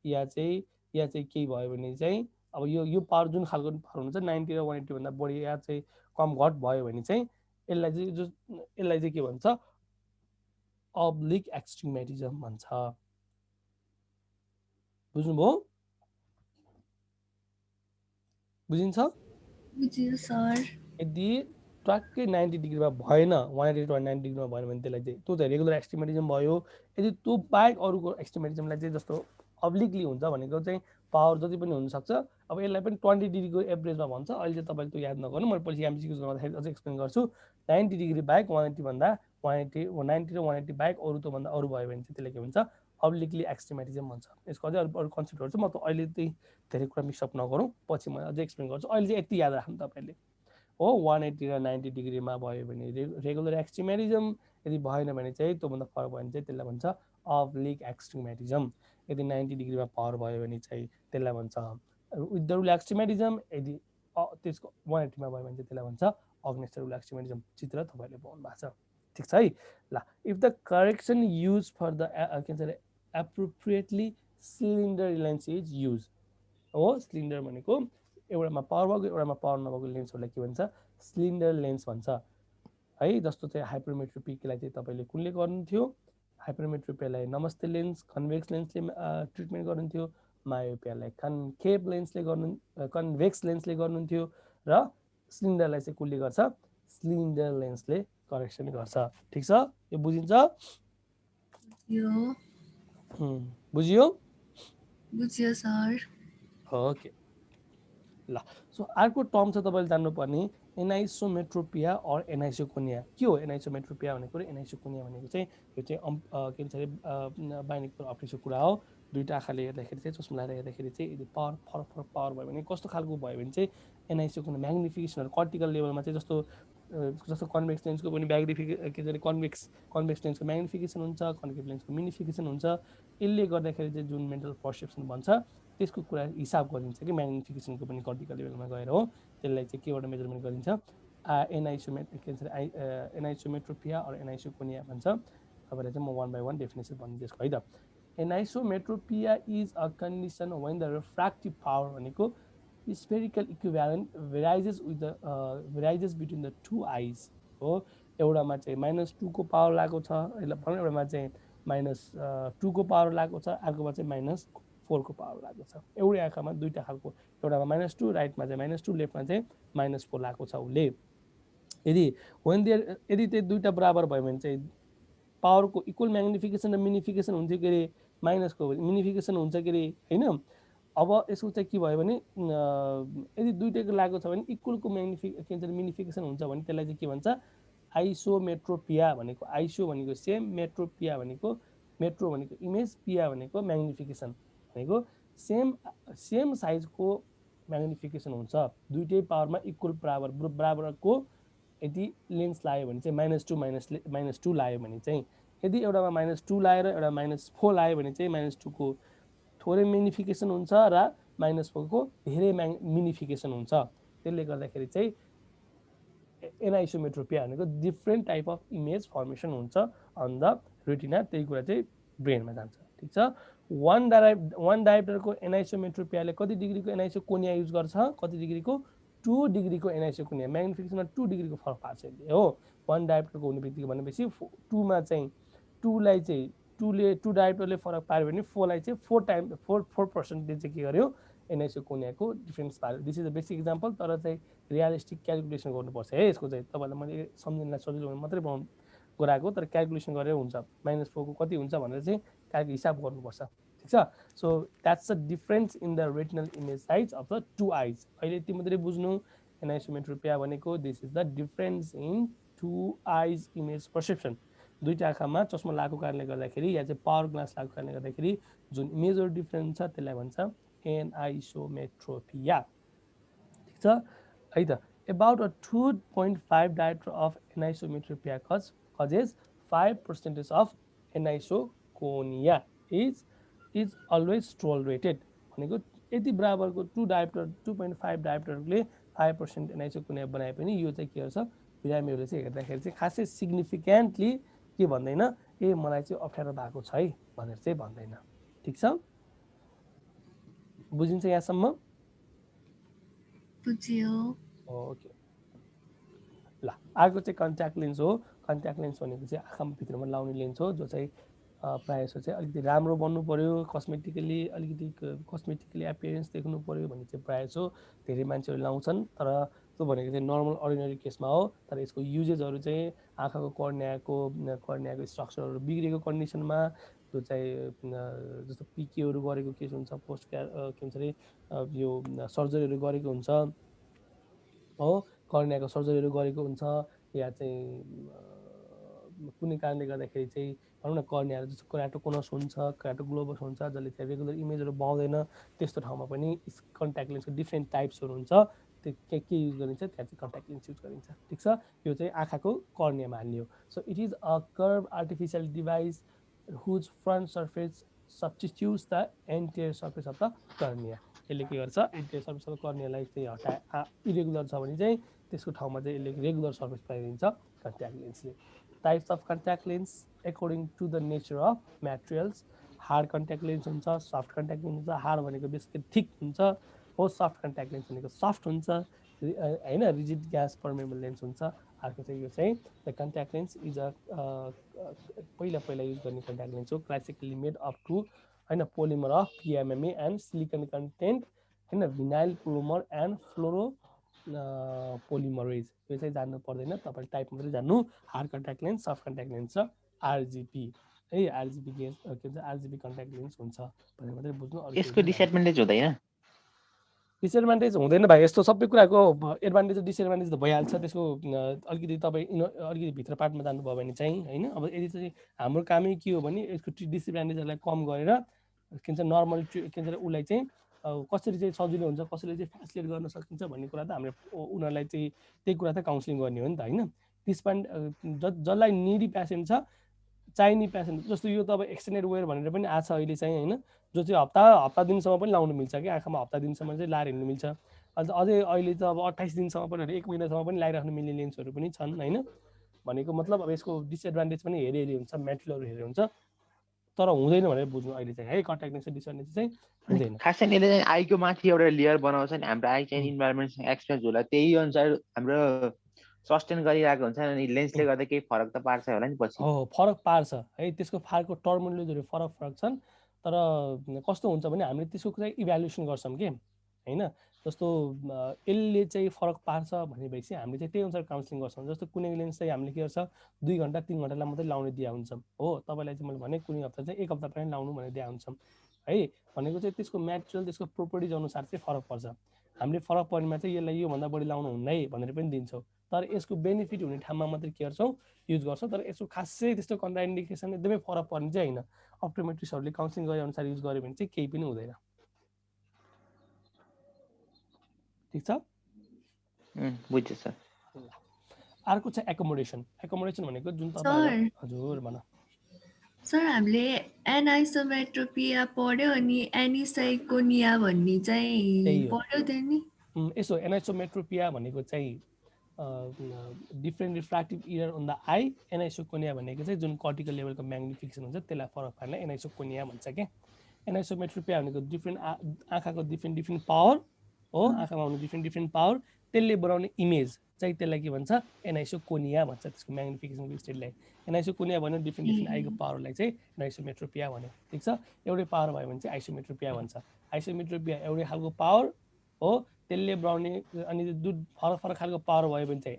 या चाहिँ केही भयो भने चाहिँ अब यो पावर जुन खालको पावर हुन्छ 90 र 180 भन्दा बढी या चाहिँ कम घट भयो भने चाहिँ यसलाई चाहिँ के भन्छ अब्लिक एक्सट्रिमेटिजम भन्छ बुझ्नुभयो बुझिन्छ बुझियो सर यदि ट्वाक्कै 90 डिग्रीमा भएन 180 to 90 डिग्रीमा भएन भने त्यसलाई चाहिँ त्यो चाहिँ रेगुलर एक्सट्रिमेटिजम भयो यदि त्यो बाहेक अरूको एक्सट्रिमेटिजमलाई चाहिँ जस्तो अब्लिकली हुन्छ भनेको चाहिँ पावर जति पनि हुनसक्छ अब यसलाई पनि 20 डिग्रीको एभरेजमा भन्छ अहिले चाहिँ तपाईँले त्यो याद नगर्नु मैले पछि एमसिक्युज गर्दाखेरि अझै एक्सप्लेन गर्छु 90 डिग्री बाहेक 180 भन्दा 180 90 र 180 बाहेक अरूभन्दा अरू भयो भने चाहिँ त्यसलाई के भन्छ अब्लिकली एक्सट्रिमेटिजम भन्छ यसको अझै अरू कन्सेप्टहरू छ म त अहिले चाहिँ धेरै कुरा मिक्सअप नगरौँ पछि म अझै एक्सप्लेन गर्छु अहिले चाहिँ यति याद राख्नु तपाईँले हो 180 र 90 डिग्रीमा भयो भने रेगुलर एक्सट्रिमेटिजम यदि भएन भने चाहिँ त्योभन्दा फरक भयो भने चाहिँ त्यसलाई भन्छ अब्लिक एक्सट्रिमेटिजम यदि 90 डिग्रीमा पावर भयो भने चाहिँ त्यसलाई भन्छ विथ द रुल एक्सट्रिमेटिजम यदि त्यसको 180 मा भयो भने चाहिँ त्यसलाई भन्छ अग्नेस्ट रुल एक्सट्रिमेटिजम चित्र तपाईँले पाउनु भएको छ ठिक छ है ल if the correction use for the के भन्छ appropriately cylinder lens is use हो सिलिन्डर भनेको एउटामा पावर भएको एउटामा पावर नभएको लेन्सहरूलाई के भन्छ सिलिन्डर लेन्स भन्छ है जस्तो चाहिँ हाइपरमेट्रोपीलाई चाहिँ तपाईँले कुनले गर्नुहुन्थ्यो हाइपरमेट्रोपियालाई नमस्ते लेन्स कन्भेक्स लेन्सले ट्रिटमेन्ट गर्नुहुन्थ्यो मायोपियालाई कन्भेक्स लेन्सले गर्नुहुन्थ्यो र सिलिन्डरलाई चाहिँ कुनले गर्छ सिलिन्डर लेन्सले करेक्सन गर्छ ठिक छ यो बुझिन्छ बुझियो बुझियो सर ओके ल सो अर्को टर्म छ तपाईँले जान्नुपर्ने एनाइसोमेट्रोपिया और एनाइसोकोनिया के हो एनाइसोमेट्रोपिया भनेको र एनाइसोकोनिया भनेको चाहिँ यो चाहिँ के भन्छ अरे बाइनिकुलर अप्टिक्सको कुरा हो दुईटा आँखाले हेर्दाखेरि चाहिँ चस्मा लगाएर हेर्दाखेरि चाहिँ यदि पावर फरक फरक पावर भयो भने कस्तो खालको भयो भने चाहिँ एनाइसोकोनिया म्याग्निफिकेसनहरू कर्टिकल लेभलमा चाहिँ जस्तो कन्भेक्स लेन्सको पनि के भन्छ कन्भेक्स लेन्सको म्याग्निफिकेसन हुन्छ कन्केभ लेन्सको मिनिफिकेसन हुन्छ यसले गर्दाखेरि चाहिँ जुन मेन्टल पर्सेप्सन भन्छ त्यसको कुरा हिसाब गरिन्छ कि म्याग्निफिकेसनको पनि कर्टिकल लेभलमा गएर हो त्यसलाई चाहिँ केबाट मेजरमेन्ट गरिन्छ एनाइसोमेट्रोपिया और एनाइसोकोनिया भन्छ तपाईँलाई चाहिँ म 1 by 1 डेफिनेसन भनिदिन्छु त्यसको है त anisometropia is a condition when the refractive power भनेको spherical equivalent varies between the two eyes हो एउटामा चाहिँ -2 को पावर लागेको छ एउटामा चाहिँ -2 को पावर लागेको छ अर्कोमा चाहिँ -4 को पावर लागेको छ एउटै आँखामा दुईटा खालको एउटामा -2 राइटमा चाहिँ -2 लेफ्टमा चाहिँ -4 लागेको छ उसले यदि त्यो दुईटा बराबर भयो भने चाहिँ पावरको इक्वल म्याग्निफिकेसन र मिनिफिकेसन हुन्थ्यो के अरे माइनसको मिनिफिकेसन हुन्छ के अरे होइन अब यसको चाहिँ के भयो भने यदि दुईटैको लागेको छ भने इक्वलको मिनिफिकेसन हुन्छ भने त्यसलाई चाहिँ के भन्छ आइसोमेट्रोपिया भनेको आइसो भनेको सेम मेट्रोपिया भनेको मेट्रो भनेको इमेज पिया भनेको म्याग्निफिकेसन भनेको सेम साइजको म्याग्निफिकेसन हुन्छ दुईटै पावरमा इक्वल बराबरको यदि लेन्स लाग्यो भने चाहिँ -2 लाग्यो भने चाहिँ यदि एउटामा -2 लाएर एउटा -4 लाग्यो भने चाहिँ -2 को थोरै म्याग्निफिकेसन हुन्छ र -4 को धेरै मिनिफिकेसन हुन्छ त्यसले गर्दाखेरि चाहिँ एनाइसोमेट्रोपिया भनेको different type of image formation हुन्छ अन द रेटिना त्यही कुरा चाहिँ ब्रेनमा जान्छ ठिक छ वन डायोप्टरको एनाइसोमेट्रोपियाले कति डिग्रीको एनाइसोकोनिया युज गर्छ कति डिग्रीको 2 डिग्रीको एनाइसोकोनिया म्याग्निफिकेसनमा 2 डिग्रीको फरक पार्छ यसले हो वन डायोप्टरको हुने बित्तिकै भनेपछि 2 मा चाहिँ 2 डायोप्टरले फरक पार्यो भने 4 लाई चाहिँ 4% चाहिँ के गर्यो एनाइसोकोनियाको डिफरेन्स पार्यो this is a basic example तर चाहिँ रियलिस्टिक क्याल्कुलेसन गर्नुपर्छ है यसको चाहिँ तपाईँलाई मैले सम्झिनलाई सजिलो मात्रै गराएको तर क्याल्कुलेसन गरेर हुन्छ -4 को कति हुन्छ भनेर चाहिँ हिसाब गर्नुपर्छ ठिक छ so that's the difference in the retinol image size of the 2 आइज अहिले यति मात्रै बुझ्नु एनाइसोमेट्रोपिया भनेको this is the difference in 2 आइज इमेज पर्सेप्सन दुईटा आँखामा चस्मा लागेको कारणले गर्दाखेरि या चाहिँ पावर ग्लास लागेको कारणले गर्दाखेरि जुन इमेजहरू डिफरेन्स छ त्यसलाई भन्छ एनाइसोमेट्रोपिया ठिक छ है त about a 2.5 diopter of anisometropia causes 5% of anisoconia is always tolerated भनेको यति बराबरको 2.5 डायोप्टरले 5% एनाइसोकोनिया बनाए पनि यो चाहिँ के गर्छ बिरामीहरूले चाहिँ हेर्दाखेरि चाहिँ खासै सिग्निफिकेन्टली के भन्दैन ए मलाई चाहिँ अप्ठ्यारो भएको छ है भनेर चाहिँ भन्दैन ठिक छ बुझिन्छ यहाँसम्म बुझियो ओके ल अर्को चाहिँ कन्ट्याक्ट लेन्स हो। कन्ट्याक्ट लेन्स भनेको चाहिँ आँखामा भित्रमा लाउने लेन्स हो, जो चाहिँ प्रायः जस्तो चाहिँ अलिकति राम्रो बन्नु पर्यो, कस्मेटिकली एपियरेन्स देख्नु पर्यो भने चाहिँ प्रायः जस्तो धेरै मान्छेहरू लाउँछन्। तर त्यो भनेको चाहिँ नर्मल अर्डिनरी केसमा हो। तर यसको युजेसहरू चाहिँ आँखाको कर्नियाको स्ट्रक्चरहरू बिग्रेको कन्डिसनमा, जो चाहिँ जस्तो पिकेहरू गरेको केस हुन्छ, के भन्छ अरे यो सर्जरीहरू गरेको हुन्छ हो, कर्नियाको सर्जरीहरू गरेको हुन्छ, या चाहिँ कुनै कारणले गर्दाखेरि चाहिँ भनौँ न कर्नियाहरू जस्तो क्राटोकोनस हुन्छ, क्राटोग्लोबस हुन्छ, जसले चाहिँ रेगुलर इमेजहरू पाउँदैन, त्यस्तो ठाउँमा पनि कन्ट्याक्ट लेन्सको डिफ्रेन्ट टाइप्सहरू हुन्छ। त्यो के युज गरिन्छ, त्यहाँ चाहिँ कन्ट्याक्ट लेन्स युज गरिन्छ। ठिक छ, यो चाहिँ आँखाको कर्नियामा हाल्ने हो। So it is a curve artificial device whose front surface substitutes the anterior surface of the cornea. यसले के गर्छ, एन्टियर सर्फेस अफ द कर्नियालाई चाहिँ इरेगुलर छ भने चाहिँ त्यसको ठाउँमा चाहिँ यसले रेगुलर सर्फेस पाइदिन्छ कन्ट्याक्ट लेन्सले। Types of contact lens according to the nature of materials, hard contact lens हुन्छ, सफ्ट कन्ट्याक्ट लेन्स हुन्छ। हार्ड भनेको बेसिकली थिक हुन्छ हो, सफ्ट कन्ट्याक्ट लेन्स भनेको सफ्ट हुन्छ हैन, रिजिड ग्यास पर्मेबल लेन्स हुन्छ। अर्को चाहिँ यो चाहिँ the contact lens is a पहिला युज गर्ने कन्ट्याक्ट लेन्स हो, क्लासिकली मेड अप टु हैन polymer of PMMA and silicon content हैन, भिनाइल पोलिमर एन्ड फ्लोरो पोलिमरेज। यो चाहिँ जान्नु पर्दैन, तपाईले टाइप मात्रै जान्नु। Hard contact lens, soft contact lens र RGP है, RGP के भन्छ, RGP कन्ट्याक्ट लेन्स हुन्छ भनेर मात्रै बुझ्नु। यसको डिसएडभान्टेज हुँदैन? डिसएडभान्टेज हुँदैन भाइ, यस्तो सबै कुराको एडभान्टेज र डिसएडभान्टेज त भइहाल्छ। त्यसको अलिकति तपाईँ अलिकति भित्र पार्टमा जानुभयो भने चाहिँ होइन। अब यदि चाहिँ हाम्रो कामै के हो भने यसको डिसएडभान्टेजहरूलाई कम गरेर के भन्छ नर्मल के भन्छ उसलाई चाहिँ कसरी चाहिँ सजिलो हुन्छ, कसरी चाहिँ फ्यासिलिटेट गर्न सकिन्छ भन्ने कुरा त हामीले उनीहरूलाई चाहिँ त्यही कुरा त काउन्सिलिङ गर्ने हो नि त होइन। जसलाई निडी पेसेन्ट छ, चाहिने पेसेन्ट, जस्तो यो त अब एक्सटेन्डेड वेयर भनेर पनि आछ अहिले चाहिँ होइन, जो चाहिँ हप्ता दिनसम्म पनि लाउनु मिल्छ कि आँखामा हप्ता दिनसम्म चाहिँ लाएर हिँड्नु मिल्छ। अझै अहिले त अब 28 दिनसम्म पनि 1 महिनासम्म पनि लगाइराख्नु मिल्ने लेन्सहरू पनि छन् होइन। भनेको मतलब अब यसको डिसएडभान्टेज पनि हेरी हुन्छ, मेटेरियलहरू हेरेर हुन्छ, तर हुँदैन भनेर बुझ्नु अहिले चाहिँ है। कन्ट्याक्ट लेन्सको डिसएडभान्टेज चाहिँ हुँदैन। खासै यसले चाहिँ आईको माथि एउटा लेयर बनाउँछ नि, हाम्रो आई चाहिँ इन्भाइरोमेन्टसँग एक्सपोज होला, त्यही अनुसार हाम्रो सस्टेन गरिरहेको हुन्छ अनि लेन्सले गर्दा केही फरक त पार्छ होला नि पछि। हो, फरक पार्छ है, त्यसको फारको टर्मिनोलोजीहरू फरक छन्। तर कस्तो हुन्छ भने हामीले त्यसको चाहिँ इभ्यालुएसन गर्छौँ कि होइन। जस्तो यसले चाहिँ फरक पार्छ भनेपछि हामीले चाहिँ त्यही अनुसार काउन्सिलिङ गर्छौँ। जस्तो कुनै लेन्स चाहिँ हामीले के गर्छ 2 घन्टा 3 घन्टालाई मात्रै लाउने दिया हुन्छौँ हो। तपाईँलाई चाहिँ मैले भने कुनै हप्ता चाहिँ 1 हप्ता पनि लाउनु भनेर दिया हुन्छौँ है। भनेको चाहिँ त्यसको मेटेरियल, त्यसको प्रोपर्टिज अनुसार चाहिँ फरक पर्छ। हामीले फरक पर्नेमा चाहिँ यसलाई योभन्दा बढी लाउनु हुन्न है भनेर पनि दिन्छौँ। तर यसको बेनिफिट हुने ठाउँमा मात्रै के गर्छौँ, युज गर्छौँ। तर यसको खासै त्यस्तो कन्ट्राइन्डिकेसन एकदमै फरक पर्ने चाहिँ होइन। अप्टोमेट्रिस्टहरूले काउन्सिलिङ गरे अनुसार युज गर्यो भने चाहिँ केही पनि हुँदैन। ठिक छ, बुझ्यो सर। अर्को चाहिँ एकोमोडेसन। एकोमोडेसन भनेको जुन तपाईहरु हजुर भन सर, हामीले एनाइसोमेट्रोपिया पढ्यो अनि एनिसाइकोनिया भन्ने चाहिँ पढ्यो थियो नि। यसो एनाइसोमेट्रोपिया भनेको चाहिँ different refractive error on the eye. Aniseikonia भनेको चाहिँ जुन कर्टिकल लेभलको म्याग्निफिकेसन हुन्छ त्यसलाई फरक पार्न एनाइसोकोनिया भन्छ के। एनाइसोमेट्रोपिया भनेको डिफ्रेन्ट आँखाको डिफ्रेन्ट पावर हो, आँखामा हुने डिफ्रेन्ट पावर, त्यसले बनाउने इमेज चाहिँ त्यसलाई के भन्छ, एनाइसोकोनिया भन्छ। त्यसको म्याग्निफिकेसनको स्टेटलाई एनाइसोकोनिया भन्यो। डिफ्रेन्ट आईको पावरलाई चाहिँ एनाइसोमेट्रोपिया भन्यो। ठिक छ, एउटै पावर भयो भने चाहिँ आइसोमेट्रोपिया भन्छ। आइसोमेट्रोपिया एउटै खालको पावर हो, त्यसले बनाउने अनि फरक खालको पावर भयो भने चाहिँ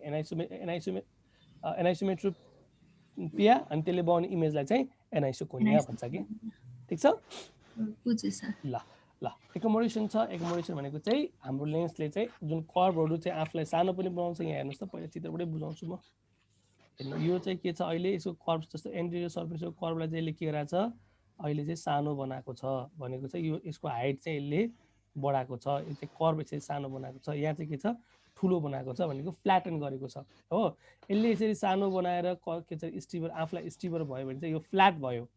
एनाइसोमेट्रोपिया, अनि त्यसले बनाउने इमेजलाई चाहिँ एनाइसोकोनिया भन्छ कि। ठिक छ, बुझे सर। ल एकोमोडेसन छ। एकोमोडेसन भनेको चाहिँ हाम्रो लेन्सले चाहिँ जुन कर्भहरू चाहिँ आफूलाई सानो पनि बनाउँछ। यहाँ हेर्नुहोस् त, पहिला चित्रबाटै बुझाउँछु म। हेर्नु, यो चाहिँ के छ, अहिले यसको कर्भ जस्तो एन्टेरियर सर्फेसको कर्भलाई चाहिँ यसले के गराएको छ, अहिले चाहिँ सानो बनाएको छ। भनेको चाहिँ यो यसको हाइट चाहिँ यसले बढाएको छ, यो चाहिँ कर्भ यसरी सानो बनाएको छ। यहाँ चाहिँ के छ, ठुलो बनाएको छ, भनेको फ्ल्याटन गरेको छ हो। यसले यसरी सानो बनाएर के छ, स्टिबर, आफूलाई स्टिबर भयो भने चाहिँ यो फ्ल्याट भयो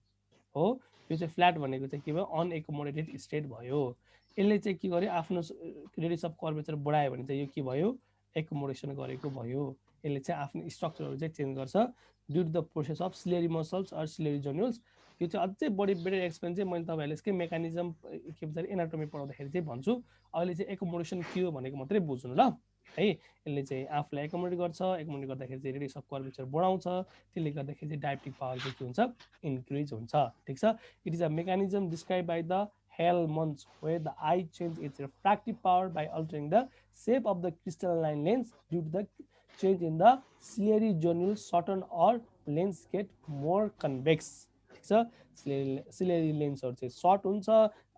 हो। यो चाहिँ फ्ल्याट भनेको चाहिँ के भयो, अनएकोमोडेटेड स्टेट भयो। यसले चाहिँ के गर्यो, आफ्नो रेडियस अफ कर्वेचर बढायो भने चाहिँ यो के भयो, एकोमोडेसन गरेको भयो। यसले चाहिँ आफ्नो स्ट्रक्चरहरू चाहिँ चेन्ज गर्छ due to the process of ciliary muscles or ciliary zonules. यो चाहिँ अझै बढी बेटर एक्सप्लेन चाहिँ मैले तपाईँहरूले यसकै मेकानिजम के भन्छ एनाटोमी पढाउँदाखेरि चाहिँ भन्छु। अहिले चाहिँ एकोमोडेसन के हो भनेको मात्रै बुझ्नु ल। है। यसले चाहिँ आफूलाई एकोमोडेट गर्छ, एकोमोडेट गर्दाखेरि चाहिँ रेडियस अफ कर्वेचर बढाउँछ, त्यसले गर्दाखेरि चाहिँ डायप्टिक पावर चाहिँ के हुन्छ इन्क्रिज हुन्छ। ठिक छ। It is a mechanism describe by the Helmholtz where the eye change its refractive power by altering the shape of the crystalline lens due to the change in the ciliary zonule shorten or lens get more convex। ठिक छ। Ciliary लेन्सहरु चाहिँ short हुन्छ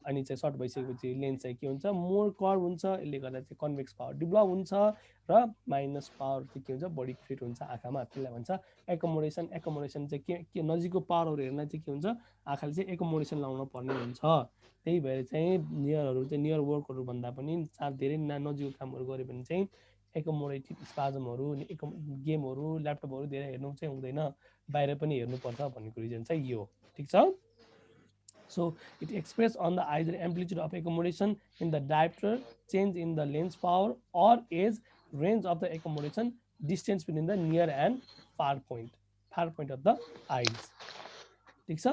अनि चाहिँ short भइसकेपछि lens चाहिँ के हुन्छ मोर कर्भ हुन्छ, यसले गर्दा चाहिँ कन्भेक्स पावर डेभलप हुन्छ र माइनस पावर चाहिँ के हुन्छ बढी क्रिएट हुन्छ आँखामा, त्यसलाई भन्छ एकोमोडेसन। एकोमोडेसन चाहिँ के नजिकको पावरहरु हेर्न चाहिँ के हुन्छ आँखाले चाहिँ एकोमोडेसन लाउन पर्ने हुन्छ। त्यही भएर चाहिँ नियरहरु चाहिँ नियर वर्कहरु भन्दा पनि धेरै नजिकको कामहरु गर्यो भने चाहिँ एकोमोडेटिभ स्पाजमहरु गेमहरु ल्यापटपहरु धेरै हेर्नु चाहिँ हुँदैन, बाहिर पनि हेर्नुपर्छ भन्नेको रिजन चाहिँ यो। ठिक छ। So it express on the either amplitude of accommodation in the diopter, change in the lens power or age, range of the accommodation, distance between the near and far point of the eyes। ठीक छ,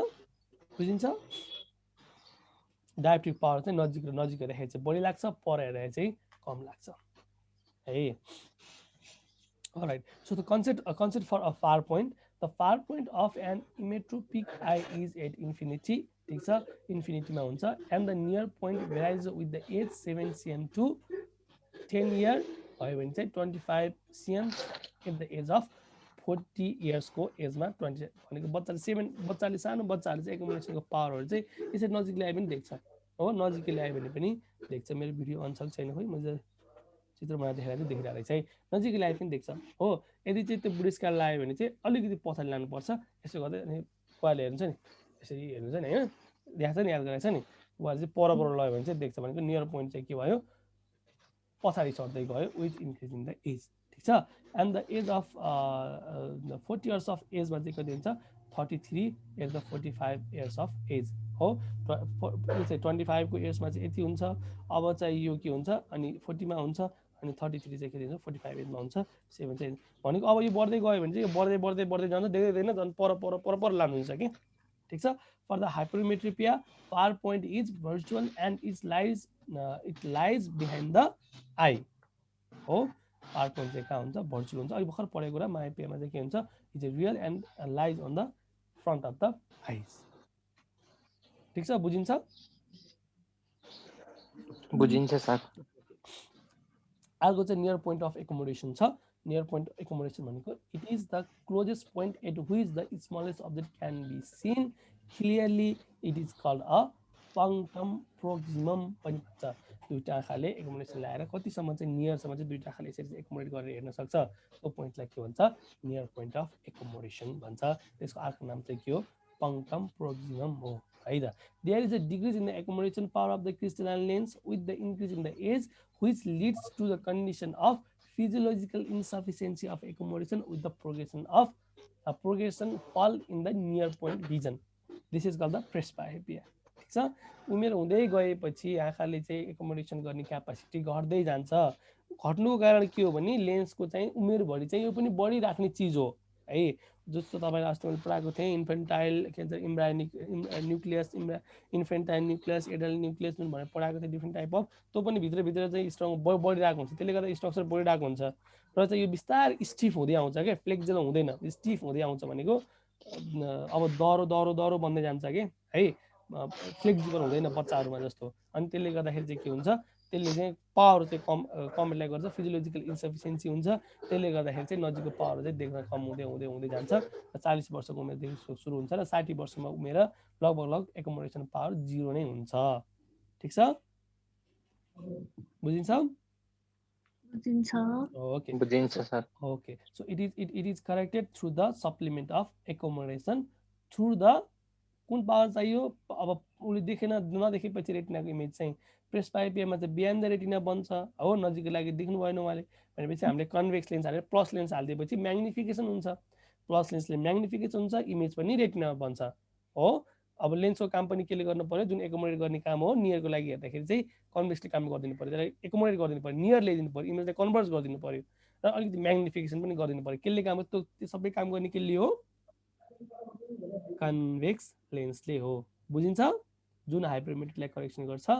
बुझिन्छ। डायोप्ट्रिक power चाहिँ नजिक हेर्दाखेरि चाहिँ बढी लाग्छ, पर हेर्दाखेरि चाहिँ कम लाग्छ है। Alright, so the concept for a far point, the far point of an emmetropic eye is at infinity। ठीक छ, इन्फिनिटीमा हुन्छ। and the near point varies with the age 7 cm to 10 year भयो भने चाहिँ 25 cm at the age of 40 years को एजमा 20 भनेको बच्चाले सानो बच्चाहरुले चाहिँ एकोमोडेसनको पावरहरु चाहिँ यसरी नजिक ल्याए पनि देख्छ हो, नजिक ल्याए भने पनि देख्छ। मेरो भिडियो अनसल छैन खोइ, मैले चित्र बनाएर देखाएको देखिरहेको रहेछ है, नजिक ल्याए पनि देख्छ हो। यदि चाहिँ त्यो बुढेसकाल लाग्यो भने चाहिँ अलिकति पछाडि लानुपर्छ, यसो गर्दै अनि उहाँले हेर्नुहुन्छ नि यसरी हेर्नुहुन्छ नि हैन, देखाएको छ नि, याद गराएको छ नि, उहाँले चाहिँ पर लग्यो भने चाहिँ देख्छ भनेको नियर पोइन्ट चाहिँ के भयो पछाडि सर्दै गयो with increase in the age. ठीक छ। And the age of 40 years of एजमा चाहिँ कति हुन्छ 33 at the 45 years of age हो। 25 को एजमा चाहिँ यति हुन्छ, अब चाहिँ यो के हुन्छ अनि 40 मा हुन्छ अनि 33 चाहिँ के हुन्छ 45 एजमा हुन्छ, 7 चाहिँ भनेको अब यो बढ्दै गयो भने चाहिँ यो बढ्दै जान्छ, देख्दैन झन् पर लानुहुन्छ कि। ठीक छ। For the hypermetropia far point is virtual and it lies behind the eye हो। फार पोइन्ट चाहिँ कहाँ हुन्छ भर्चुअल हुन्छ। अहिले भर्खर पढेको कुरा माइपियामा चाहिँ के हुन्छ is real and lies on the front of the eyes. ठीक छ, बुझिन्छ सर। अर्को चाहिँ नियर पोइन्ट अफ एकोमोडेसन छ। नियर पोइन्ट एकोमोडेसन भनेको it is the closest point at which the smallest object can be seen clearly, it is called a punctum proximum पनि भन्छ। दुईटा आँखाले एकोमोडेसन ल्याएर कतिसम्म चाहिँ नियरसम्म चाहिँ दुईटा आँखाले यसरी एकोमोडेट गरेर हेर्न सक्छ, त्यो पोइन्टलाई के भन्छ नियर पोइन्ट अफ एकोमोडेसन भन्छ। त्यसको अर्को नाम चाहिँ के हो पंक्टम प्रोक्सिमम हो है त। There is a decrease in the accommodation power of the crystalline lens with the increase in the age which leads to the condition of physiological insufficiency of accommodation with the progression fall in the near point vision. This is called the presbyopia। ठीक छ। उमेर हुँदै गएपछि आँखाले चाहिँ accommodation गर्ने capacity घट्दै जान्छ। घट्नुको कारण के हो भने लेन्सको चाहिँ उमेरभरि चाहिँ यो पनि बढिराख्ने चिज हो है। जस्तो तपाईले अस्ति मैले पढाएको थिएँ इन्फेन्टाइल के भन्छ embryonic nucleus infantile nucleus adult nucleus भनेर पढाएको थियो डिफ्रेन्ट टाइप अफ, त्यो पनि भित्र चाहिँ स्ट्रङ बढिरहेको हुन्छ, त्यसले गर्दा स्ट्रक्चर बढिरहेको हुन्छ र चाहिँ यो बिस्तारै स्टिफ हुँदै आउँछ क्या, फ्लेक्सिबल हुँदैन, स्टिफ हुँदै आउँछ भनेको अब दह्रो बन्दै जान्छ कि है, फ्लेक्सिबल हुँदैन बच्चाहरूमा जस्तो। अनि त्यसले गर्दाखेरि चाहिँ के हुन्छ त्यसले चाहिँ पावर चाहिँ कम एप्लाई गर्छ, फिजियोलोजिकल इन्सफिसियन्सी हुन्छ, त्यसले गर्दाखेरि चाहिँ नजिकको पावर चाहिँ देख्न कम हुँदै जान्छ। 40 वर्षको उमेरदेखि सुरु हुन्छ र 60 वर्षमा उमेर लगभग एकोमोडेसन पावर 0 नै हुन्छ। ठीक छ, बुझिन्छ ओके बुझिन्छ sir. Okay so it is corrected through the supplement of accommodation through the कुन पावर चाहियो अब उसले देखेन नदेखेपछि रेटिनाको इमेज चाहिँ प्रेसबायोपियामा चाहिँ बिहाइन्ड द रेटिना बन्छ हो, नजिकको लागि देख्नु भएन उहाँले भनेपछि हामीले कन्भेक्स लेन्स हालेर प्लस लेन्स हालिदिएपछि म्याग्निफिकेसन हुन्छ, प्लस लेन्सले म्याग्निफिकेसन हुन्छ, इमेज पनि रेटिनामा बन्छ हो। अब लेन्सको काम पनि केले गर्नु पर्यो जुन एकोमोडेट गर्ने काम हो नियरको लागि हेर्दाखेरि चाहिँ कन्भेक्सले काम गरिदिनु पर्यो, त्यसलाई एकोमोडेट गरिदिनु पर्यो, नियर ल्याइदिनु पर्यो, इमेजलाई कन्भर्ट गरिदिनु पर्यो र अलिकति म्याग्निफिकेसन पनि गरिदिनु पर्यो। केले काम त्यो सबै काम गर्ने केले हो कन्भेक्स लेन्सले हो, बुझिन्छ। जुन हाइपरमेट्रीलाई करेक्सन गर्छ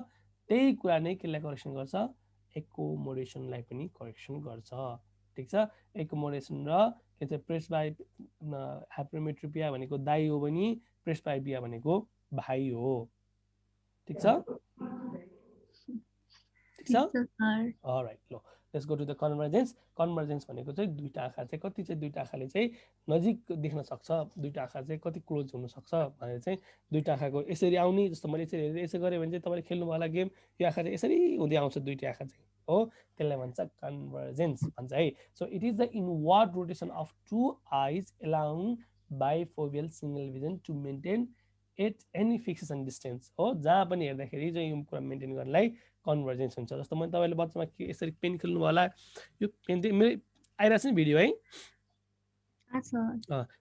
त्यही कुरा नै केलाई करेक्सन गर्छ एकोमोडेसनलाई पनि करेक्सन गर्छ। ठिक छ, एकोमोडेसन र के चाहिँ प्रेसबाइपिया हाइपरमेट्रोपिया भनेको दाइ हो भने प्रेसबाइपिया भनेको भाइ हो। ठिक छ, ठिक छ। अलराइट, ल let's go to the convergence. Convergence भनेको चाहिँ दुईटा आँखा चाहिँ कति चाहिँ दुईटा आँखाले चाहिँ नजिक देख्न सक्छ, दुईटा आँखा चाहिँ कति क्लोज हुन सक्छ भनेर चाहिँ दुईटा आँखाको यसरी आउने, जस्तो मैले यसरी हेरेर यसो गरेँ भने चाहिँ तपाईँले खेल्नु होला गेम, यो आँखा चाहिँ यसरी हुँदै आउँछ दुईटा आँखा चाहिँ हो, त्यसलाई भन्छ कन्भर्जेन्स भन्छ है। So it is the inward rotation of two eyes allowing bifoveal single vision to maintain at any fixation distance हो, जहाँ पनि हेर्दाखेरि चाहिँ यो कुरा मेन्टेन गर्नलाई कन्भर्जेन्स हुन्छ। जस्तो मैले तपाईँले बच्चामा के यसरी पेन खेल्नु होला, यो पेन चाहिँ मेरो आइरहेको छ नि भिडियो है,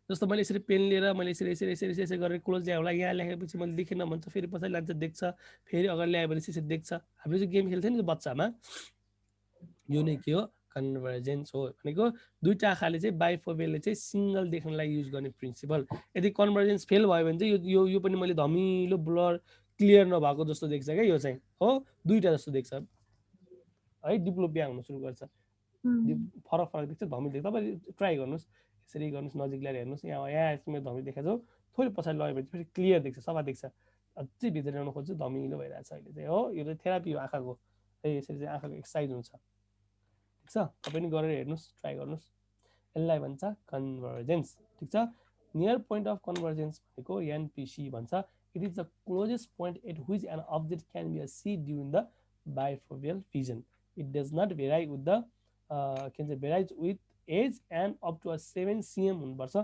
जस्तो मैले यसरी पेन लिएर मैले यसरी यसरी यसरी यसरी गरेर क्लोज ल्याए होला, यहाँ लेखेपछि मैले देखेन भन्छ, फेरि पछाडि लान्छ देख्छ, फेरि अगाडि ल्यायो भने यसरी देख्छ। हामीले चाहिँ गेम खेल्थ्यो नि बच्चामा, यो नै के हो कन्भर्जेन्स हो भनेको दुईटा आँखाले चाहिँ बाइफोभियलले चाहिँ सिंगल देख्नलाई युज गर्ने प्रिन्सिपल। यदि कन्भर्जेन्स फेल भयो भने चाहिँ यो यो पनि मैले धमिलो ब्लर क्लियर नभएको जस्तो देख्छ क्या, यो चाहिँ हो दुईटा जस्तो देख्छ है, डिप्लोपिया हुन सुरु गर्छ, फरक फरक देख्छ, धमिलो देख्छ। तपाईले ट्राई गर्नुहोस्, यसरी गर्नुहोस्, नजिक ल्याएर हेर्नुहोस्, यहाँ यहाँ मेरो धमिलो देखाएको थोरै पछाडि लग्यो भने फेरि क्लियर देख्छ, सफा देख्छ। अझै भित्र ल्याउन खोज्छु, धमिलो भइरहेछ अहिले चाहिँ हो, यो चाहिँ थेरापी हो आँखाको है, यसरी चाहिँ आँखाको एक्सर्साइज हुन्छ। ठिक छ, तपाईँ पनि गरेर हेर्नुहोस्, ट्राई गर्नुहोस्, यसलाई भन्छ कन्भर्जेन्स। ठिक छ, नियर पोइन्ट अफ कन्भर्जेन्स भनेको एनपिसी भन्छ। It is the closest point at which an object can be seen during the bifoveal vision. It does not vary with the के भन्छ varies with age and up to 7 cm हुनुपर्छ।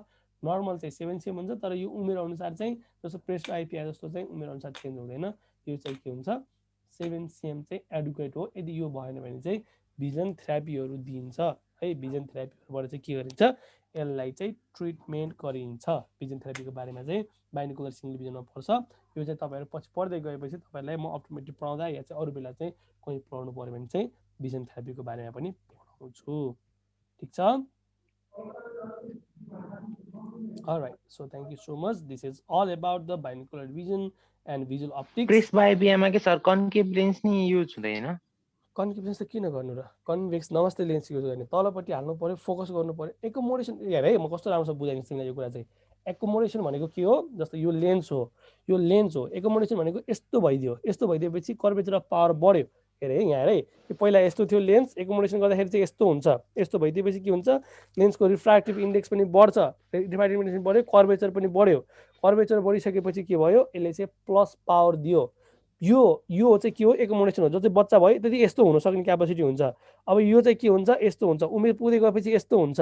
Normal चाहिँ 7 cm हुन्छ, तर यो उमेर अनुसार चाहिँ जस्तो प्रेसबाइपिया जस्तो चाहिँ उमेर अनुसार चेन्ज हुँदैन। यो चाहिँ के हुन्छ 7 cm चाहिँ एडुक्वेट हो। यदि यो भएन भने चाहिँ भिजन थेरापीहरू दिइन्छ है, भिजन थेरापीहरूबाट चाहिँ के गरिन्छ, यसलाई चाहिँ ट्रिटमेन्ट गरिन्छ। भिजन थेरापीको बारेमा चाहिँ बाइनोकुलर सिंगल भिजनमा पर्छ। यो चाहिँ तपाईँहरू पछि पढ्दै गएपछि तपाईँलाई म अप्टोमेट्री पढाउँदा या चाहिँ अरू बेला चाहिँ कोही पढाउनु पऱ्यो भने चाहिँ भिजन थेरापीको बारेमा पनि पढाउँछु। ठिक छ, alright, so thank you so much. This is all about the binocular vision and visual optics. प्रेसबाइपियामा के सर कन्केभ लेन्स नि युज हुँदैन? कन्केभ लेन्स त किन गर्नु र, कन्भेक्स नमस्ते लेन्स युज गर्ने, तलपट्टि हाल्नु पर्यो, फोकस गर्नु पर्यो। एकोमोडेसन हेर है, म कस्तो राम्रोसँग बुझाइदिन्छु तिमीलाई यो कुरा चाहिँ। एकोमोडेसन भनेको के हो, जस्तो यो लेन्स हो, यो लेन्स हो। एकोमोडेसन भनेको यस्तो भइदियो, यस्तो भइदिएपछि कर्वेचर अफ पावर बढ्यो। हेर है, यहाँ हेर है, यो पहिला यस्तो थियो लेन्स, एकोमोडेसन गर्दाखेरि चाहिँ यस्तो हुन्छ। यस्तो भइदिएपछि के हुन्छ, लेन्सको रिफ्र्याक्टिभ इन्डेक्स पनि बढ्छ, रिफ्र्याक्टिभ इन्डेक्स बढ्यो, कर्वेचर पनि बढ्यो। कर्वेचर बढिसकेपछि के भयो, यसले चाहिँ प्लस पावर दियो। यो चाहिँ के हो, एकोमोडेसन हो। जो चाहिँ बच्चा भयो त्यति यस्तो हुन सक्ने क्यापेसिटी हुन्छ। अब यो चाहिँ के हुन्छ, यस्तो हुन्छ। उमेर पुग्दै गएपछि यस्तो हुन्छ।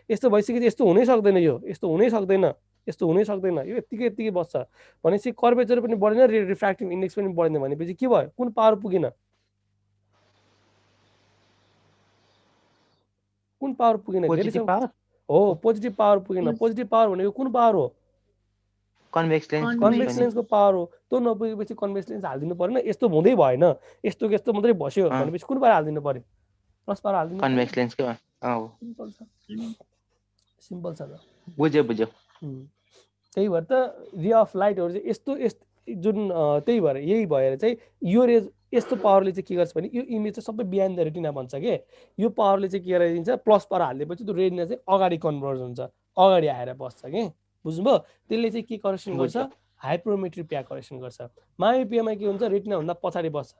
यस्तो भइसकेपछि यस्तो हुनै सक्दैन, यो यस्तो हुनै सक्दैन, यस्तो हुनै सक्दैन, यो यतिकै बस्छ। भनेपछि कर्वेचर पनि बढेन, रिफ्र्याक्टिभ इन्डेक्स पनि बढेन, भनेपछि के भयो, कुन पावर पुगेन, कुन पावर पुगेन, हो पोजिटिभ पावर पुगेन। पोजिटिभ पावर भनेको कुन पावर हो, कन्भेक्स लेन्सको पावर हो। त्यो नपुगेपछि कन्भेक्स लेन्स हालिदिनु परेन, यस्तो हुँदै भएन, यस्तो यस्तो मात्रै बस्यो भनेपछि कुन पावर हालिदिनु पर्यो, प्लस पावर हालिदिनु। कन्भेक्स लेन्सको सिम्पल छ त, बुझ्यो। त्यही भएर त रे अफ लाइटहरू चाहिँ यस्तो जुन त्यही भएर यही भएर चाहिँ यो रेज यस्तो पावरले चाहिँ के गर्छ भने यो इमेज चाहिँ सबै बिहान द रेटिना भन्छ के। यो पावरले चाहिँ के गराइदिन्छ, प्लस पावर हालिदिएपछि त्यो रेटिना चाहिँ अगाडि कन्भर्ट हुन्छ, अगाडि आएर बस्छ के। बुझ्नुभयो, त्यसले चाहिँ के करेक्सन गर्छ, हाइपरमेट्रोपिया करेक्सन गर्छ। मायोपियामा के हुन्छ, रेटिनाभन्दा पछाडि बस्छ।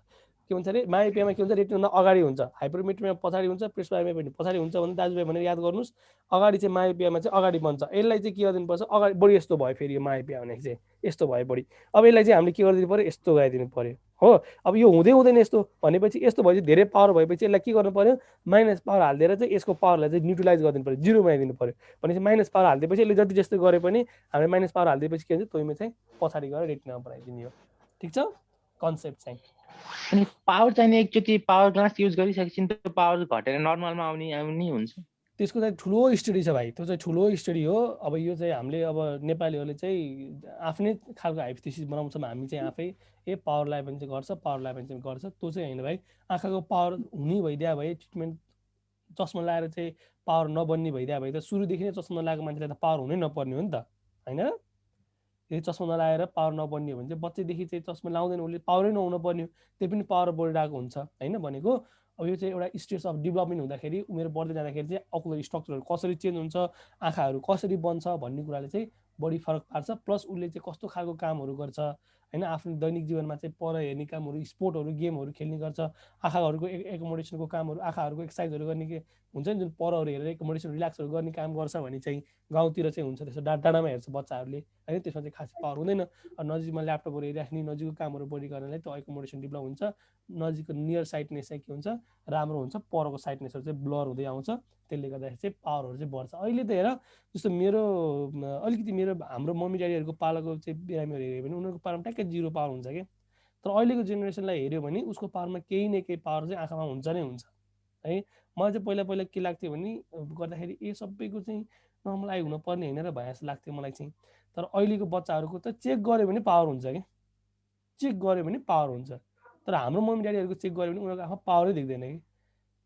के भन्छ अरे, मायोपियामा के हुन्छ, रेटिनाभन्दा अगाडि हुन्छ, हाइपरमेट्रोपियामा पछाडि हुन्छ, प्रेसबाइपिया पनि पछाडि हुन्छ भने दाजुभाइ भनेर याद गर्नुहोस्। अगाडि चाहिँ मायोपियामा चाहिँ अगाडि बन्छ। यसलाई चाहिँ के गरिदिनुपर्छ, अगाडि बढी यस्तो भयो, फेरि यो मायोपिया भनेको चाहिँ यस्तो भयो बढी। अब यसलाई चाहिँ हामीले के गरिदिनु पर्यो, यस्तो गराइदिनु पर्यो हो। अब यो हुँदै हुँदैन यस्तो भनेपछि, यस्तो भएपछि धेरै पावर भएपछि यसलाई के गर्नु पर्यो, माइनस पावर हालिदिएर चाहिँ यसको पावरलाई चाहिँ न्युट्रलाइज गरिदिनु पर्यो, जिरो बनाइदिनु पर्यो। भनेपछि माइनस पावर हालिदिएपछि यसले जति जस्तो गरे पनि हामीले माइनस पावर हालिदिएपछि के हुन्छ, तोइमा चाहिँ पछाडि गएर रेटिना बनाइदिने हो। ठिक छ, कन्सेप्ट चाहिँ। अनि पावर चाहिँ एकचोटि पावर ग्लास युज गरिसकेपछि त्यो पावर घटेर नर्मलमा आउने हुन्छ। त्यसको चाहिँ ठुलो स्टडी छ भाइ, त्यो चाहिँ ठुलो स्टडी हो। अब यो चाहिँ हामीले अब नेपालीहरूले चाहिँ आफ्नै खालको हाइपोथेसिस बनाउँछौँ हामी चाहिँ आफै, पावरलाई पनि चाहिँ गर्छ, पावरलाई पनि चाहिँ गर्छ, त्यो चाहिँ होइन भाइ। आँखाको पावर हुने भइदिया भए ट्रिटमेन्ट, चस्मा लगाएर चाहिँ पावर नबन्ने भइदिया भए त सुरुदेखि नै चस्मा लगाएको मान्छेलाई त पावर हुनै नपर्ने हो नि त, होइन। यदि चस्मा नलाएर पावर नबन्ने हो भने चाहिँ बच्चैदेखि चाहिँ चस्मा लाउँदैन, उसले पावरै नहुनु पर्ने हो, त्यही पनि पावर बढिरहेको हुन्छ होइन। भनेको अब यो चाहिँ एउटा स्टेज अफ डेभलपमेन्ट हुँदाखेरि उमेर बढ्दै जाँदाखेरि चाहिँ अकुलर स्ट्रक्चरहरू कसरी चेन्ज हुन्छ, आँखाहरू कसरी बन्छ भन्ने कुराले चाहिँ बढी फरक पार्छ। प्लस उसले चाहिँ कस्तो खालको कामहरू गर्छ हैन, आफ्नो दैनिक जीवनमा चाहिँ पर हेर्ने कामहरू, स्पोर्टहरू, गेमहरू खेल्ने गर्छ, आँखाहरूको एकोमोडेसनको कामहरू, आँखाहरूको एक्सर्साइजहरू गर्ने के हुन्छ नि, जुन परहरू हेरेर एकोमोडेसन रिल्याक्सहरू गर्ने काम गर्छ भने चाहिँ गाउँतिर चाहिँ हुन्छ। त्यसो डाँडामा हेर्छ बच्चाहरूले हैन, त्यसमा चाहिँ खास पावर हुँदैन। नजिकमा ल्यापटपहरू हेरिराख्ने, नजिकको कामहरू बढी गर्नलाई त्यो एकोमोडेसन डेभलप हुन्छ। नजिकको नियर साइटनेस चाहिँ के हुन्छ, राम्रो हुन्छ, परको साइटनेसहरू चाहिँ ब्लर हुँदै आउँछ। त्यसले गर्दाखेरि चाहिँ पावरहरू चाहिँ बढ्छ। अहिले त हेर जस्तो मेरो अलिकति हाम्रो मम्मी ड्याडीहरूको पालाको चाहिँ बिरामीहरू हेऱ्यो भने उनीहरूको पालामा ट्याक्कै 0 पावर हुन्छ क्या। तर अहिलेको जेनेरेसनलाई हेऱ्यो भने उसको पावरमा केही न केही पावर चाहिँ आँखामा हुन्छ नै हुन्छ है। मलाई चाहिँ पहिला के लाग्थ्यो भने गर्दाखेरि सबैको चाहिँ नर्मल आइ हुनुपर्ने होइन र भए जस्तो लाग्थ्यो मलाई चाहिँ। तर अहिलेको बच्चाहरूको त चेक गऱ्यो भने पावर हुन्छ क्या, चेक गऱ्यो भने पावर हुन्छ। तर हाम्रो मम्मी ड्याडीहरूको चेक गऱ्यो भने उनीहरूको आँखा पावरै देख्दैन कि।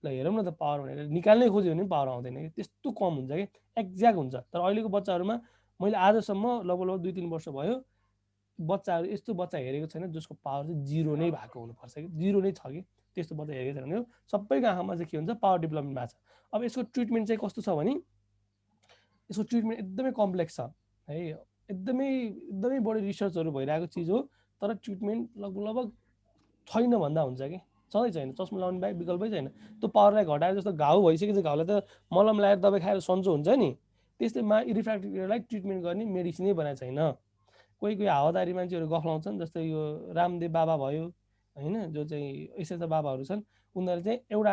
ल हेरौँ न त पावर भनेर निकाल्नै खोज्यो भने पावर आउँदैन कि, त्यस्तो कम हुन्छ कि, एक्ज्याक्ट हुन्छ। तर अहिलेको बच्चाहरूमा मैले आजसम्म लगभग 2-3 वर्ष भयो बच्चाहरू यस्तो बच्चा हेरेको छैन जसको पावर चाहिँ 0 नै भएको हुनुपर्छ कि, 0 नै छ कि, त्यस्तो बच्चा हेरेको छैन भने सबैको आँखामा चाहिँ के हुन्छ, पावर डेभलपमेन्ट भएको छ। अब यसको ट्रिटमेन्ट चाहिँ कस्तो छ भने यसको ट्रिटमेन्ट एकदमै कम्प्लेक्स छ है, एकदमै बढी रिसर्चहरू भइरहेको चिज हो। तर ट्रिटमेन्ट लगभग छैन भन्दा हुन्छ कि, सधैँ छैन। चस्मा लाउने बाहेक विकल्पै छैन। त्यो पावरलाई घटाएर जस्तो घाउ भइसकेको घाउलाई त मलम लगाएर दबाई खाएर सन्चो हुन्छ नि, त्यस्तै रिफ्र्याक्टिभलाई ट्रिटमेन्ट गर्ने मेडिसिनै बनाएको छैन। कोही हावादारी मान्छेहरू गफलाउँछन्, जस्तै यो रामदेव बाबा भयो हैन, जो चाहिँ यस्ता बाबाहरू छन्, उनीहरूले चाहिँ एउटा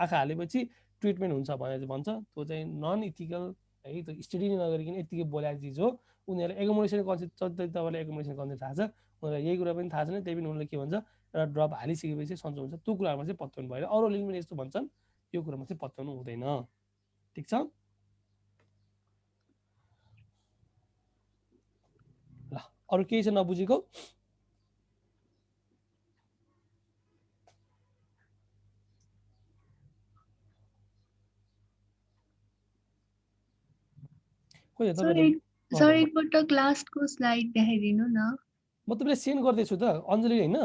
आँखा हालेपछि ट्रिटमेन्ट हुन्छ भनेर भन्छ। त्यो चाहिँ नन इथिकल है, त्यो स्टडी नै नगरिकन यतिकै बोलाएको चिज हो। उनीहरूले एकोमोडेसन कन्सेप्ट, तपाईँलाई एकोमोडेसन कन्सेप्ट थाहा छ, उनीहरूलाई यही कुरा पनि थाहा छैन। त्यही पनि उनीहरूले के भन्छ, एउटा ड्रप हालिसकेपछि सन्चो हुन्छ। त्यो कुराहरूमा चाहिँ पत्याउनु भएन। अरूले पनि यस्तो भन्छन्, यो कुरामा चाहिँ पत्याउनु हुँदैन। ठिक छ ल, अरू केही छ नबुझेको? सर एकपटक लास्टको स्लाइड देखाइदिनु न। म तपाईँलाई सेन्ड गर्दैछु त अञ्जली हैन,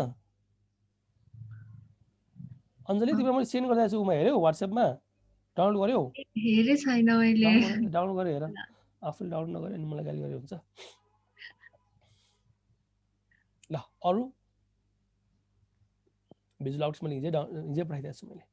अञ्जली तिमीलाई मैले सेन्ड गरिरहेको छु। उमा हेऱ्यौ व्हाट्सएपमा? डाउनलोड गर्यौ? हेरे छैन मैले। डाउनलोड गरे हेर, आफूले डाउनलोड नगरे अनि मलाई गाली गरे हुन्छ। ल अरू भिजुअल आउट्स मैले हिजै पठाइदिएको छु मैले।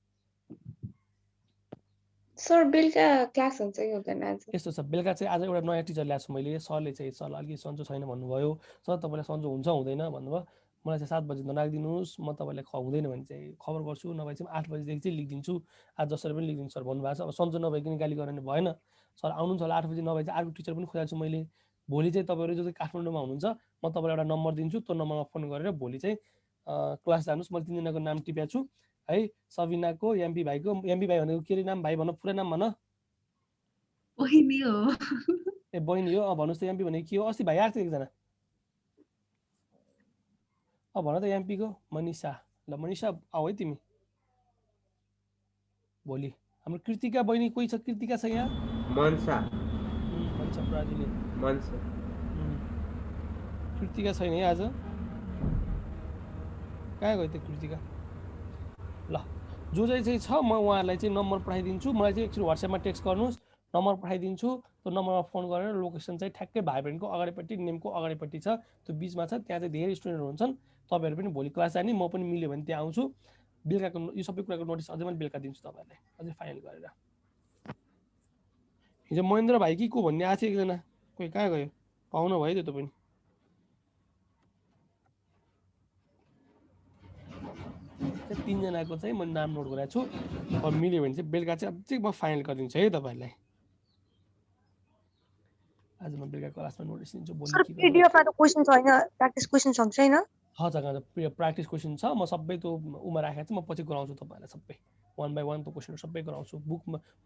सर बेलुका क्लास हुन्छ कि हुँदैन आज? यस्तो छ, बेलुका चाहिँ आज एउटा नयाँ टिचर ल्याएको छु मैले। सरले चाहिँ सर अलिकति सन्चो छैन भन्नुभयो। सर तपाईँलाई सन्चो हुन्छ हुँदैन भन्नुभयो। मलाई चाहिँ 7 बजी नराखिदिनुहोस्, म तपाईँलाई हुँदैन भने चाहिँ खबर गर्छु, नभए चाहिँ 8 बजीदेखि चाहिँ लिखिदिन्छु, आज जसरी पनि लिखिदिन्छु सर भन्नुभएको छ। अब सन्चो नभइकन गाली गर्ने भएन। सर आउनुहुन्छ होला 8 बजी, नभए चाहिँ अर्को टिचर पनि खोजाएको छु मैले। भोलि चाहिँ तपाईँहरू जो चाहिँ काठमाडौँमा हुनुहुन्छ, म तपाईँलाई एउटा नम्बर दिन्छु, त्यो नम्बरमा फोन गरेर भोलि चाहिँ क्लास जानुहोस्। मैले 3 जनाको नाम टिपेको छु है, सबिनाको, एमपी भाइको। एमपी भाइ भनेको के अरे नाम, भाइ भन, पुरै नाम भन। बहिनी हो। ए बहिनी हो? भन्नुहोस् त एमपी भनेको के हो? अस्ति भाइ आएको थियो एकजना, भन त एमपी को। मनिषा। ल मनिषा आऊ है तिमी भोलि। हाम्रो कृतिका बहिनी कोही छ? कृतिका छ यहाँ? मनसा ब्राजिलियन मनसा कृतिका छैन है आज? कहाँ गयो त्यो कृतिका? ल जो चाहिँ छ म उहाँहरूलाई चाहिँ नम्बर पठाइदिन्छु। मलाई चाहिँ एकचोटि व्हाट्सएपमा टेक्स्ट गर्नुहोस्, नम्बर पठाइदिन्छु। त्यो नम्बरमा फोन गरेर लोकेसन चाहिँ ठ्याक्कै भाइ बहिनीको अगाडिपट्टि, नेमको अगाडिपट्टि छ, त्यो बिचमा छ। त्यहाँ चाहिँ धेरै स्टुडेन्टहरू हुन्छन्। तपाईँहरू पनि भोलि क्लास जाने, म पनि मिल्यो भने त्यहाँ आउँछु। बेलुकाको यो सबै कुराको नोटिस अझै मैले बेलुका दिन्छु तपाईँहरूलाई, अझै फाइनल गरेर। हिजो महेन्द्र भाइ कि को भन्ने आएको थियो एकजना, कोही कहाँ गयो? पाउनु भयो त्यो त पनि। तीन जनाको चाहिँ म नाम नोट गरेको छु। अब मिल्यो भने चाहिँ बेलुका चाहिँ अझै म फाइनल गरिदिन्छु है तपाईँहरूलाई। आज म बेलुका क्लासमा नोटिस दिन्छु। सर पीडीएफमा त क्वेशन छैन, प्र्याक्टिस क्वेशन छ छैन? प्र्याक्टिस क्वेसन छ, म सबै त्यो उमा राखेको छु। म पछि गराउँछु तपाईँहरूलाई सबै, 1 बाई 1 त्यो क्वेसनहरू सबै गराउँछु।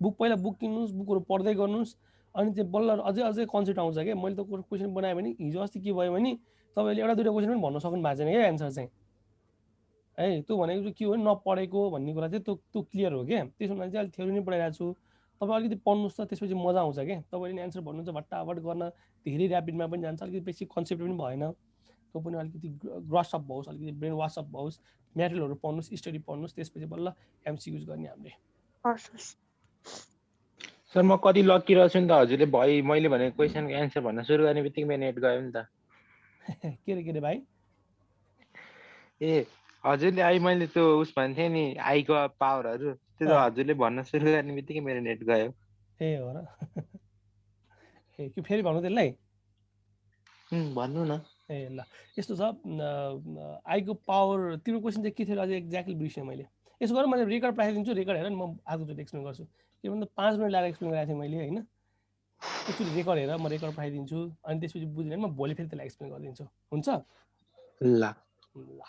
बुक पहिला बुक किन्नुहोस्, बुकहरू पढ्दै गर्नुहोस्, अनि चाहिँ बल्ल अझै कन्सेप्ट आउँछ क्या। मैले त क्वेसन बनाएँ भने हिजो अस्ति के भयो भने तपाईँले एउटा दुईवटा क्वेसन पनि भन्न सक्नु भएको छैन क्या एन्सर चाहिँ है। त्यो भनेको के हो भने नपढेको भन्ने कुरा चाहिँ त्यो क्लियर हो क्या। त्यसो भने चाहिँ अलिक थ्योरी नै पढाइरहेको छु। तपाईँ अलिकति पढ्नुहोस् त, त्यसपछि मजा आउँछ क्या। तपाईँले एन्सर भन्नुहुन्छ भट्टाभट गर्न धेरै ऱ्यापिडमा पनि जान्छ, अलिकति बेसिक कन्सेप्ट पनि भएन। त्यो पनि अलिकति ग्रसअप होस्, अलिकति ब्रेन वासअप होस्, म्याटेरियलहरू पढ्नुहोस्, स्टडी पढ्नुहोस्, त्यसपछि बल्ल एमसिक्युज गर्ने हामीले। हस्। सर म कति लकी रहेछु नि त, हजुरले मैले भनेको क्वेसनको एन्सर भन्न सुरु गर्ने बित्तिकै मेरो नेट गयो नि त। के रे भाइ? ए हजुरले आई मैले त्यो उस भन्थे नि आईको पावरहरू, त्यो त हजुरले भन्न सुरु गर्ने बित्तिकै मेरो नेट गयो। ए हो र? ए के फेरि भन्नु त्यसलाई? भन्नु न। ए ल यस्तो छ, आईको पावर तिम्रो क्वेसन चाहिँ के थियो अझै एक्ज्याक्टली बिर्सेँ मैले। यसो गरेर मैले रेकर्ड पठाइदिन्छु, रेकर्ड हेर नि, म आजचोटि एक्सप्लेन गर्छु। के भन्दा 5 मिनट लागेर एक्सप्लेन गरेको थिएँ मैले होइन। एकचोटि रेकर्ड हेर, म रेकर्ड पठाइदिन्छु, अनि त्यसपछि बुझ्दैन म भोलि फेरि त्यसलाई एक्सप्लेन गरिदिन्छु, हुन्छ? ल ल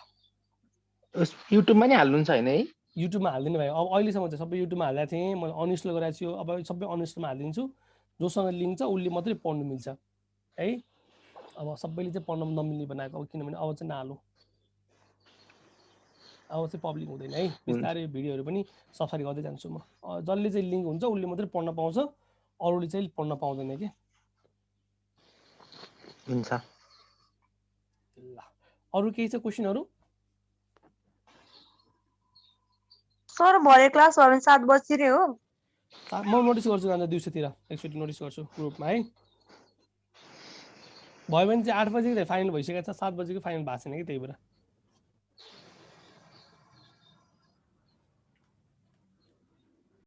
युट्युबमा नि हाल्नुहुन्छ होइन है? युट्युबमा हालिदिनु भयो। अब अहिलेसम्म चाहिँ सबै युट्युबमा हालेको थिएँ, मैले अनइन्स्टल गराएको छु, अब सबै अनइन्स्टलमा हालिदिन्छु। जोसँग लिङ्क छ उसले मात्रै पढ्नु मिल्छ है। अब सबैले चाहिँ पढ्न नमिल्ने बनाएको, किनभने अब चाहिँ नहालौँ, अब चाहिँ पब्लिक हुँदैन है। बिस्तारै भिडियोहरू पनि सब्सक्राइब गर्दै जान्छु म। जसले चाहिँ लिङ्क हुन्छ उसले मात्रै पढ्न पाउँछ, अरूले चाहिँ पढ्न पाउँदैन के। हुन्छ। ल अरू केही छ क्वेसनहरू? सर भरे क्लास भयो भने 7 बजीतिर हो? म नोटिस गर्छु अन्त दिउँसोतिर एकचोटि नोटिस गर्छु ग्रुपमा है। भयो भने चाहिँ 8 बजेको फाइनल भइसकेको छ, 7 बजेको फाइनल भएको छैन कि, त्यही भएर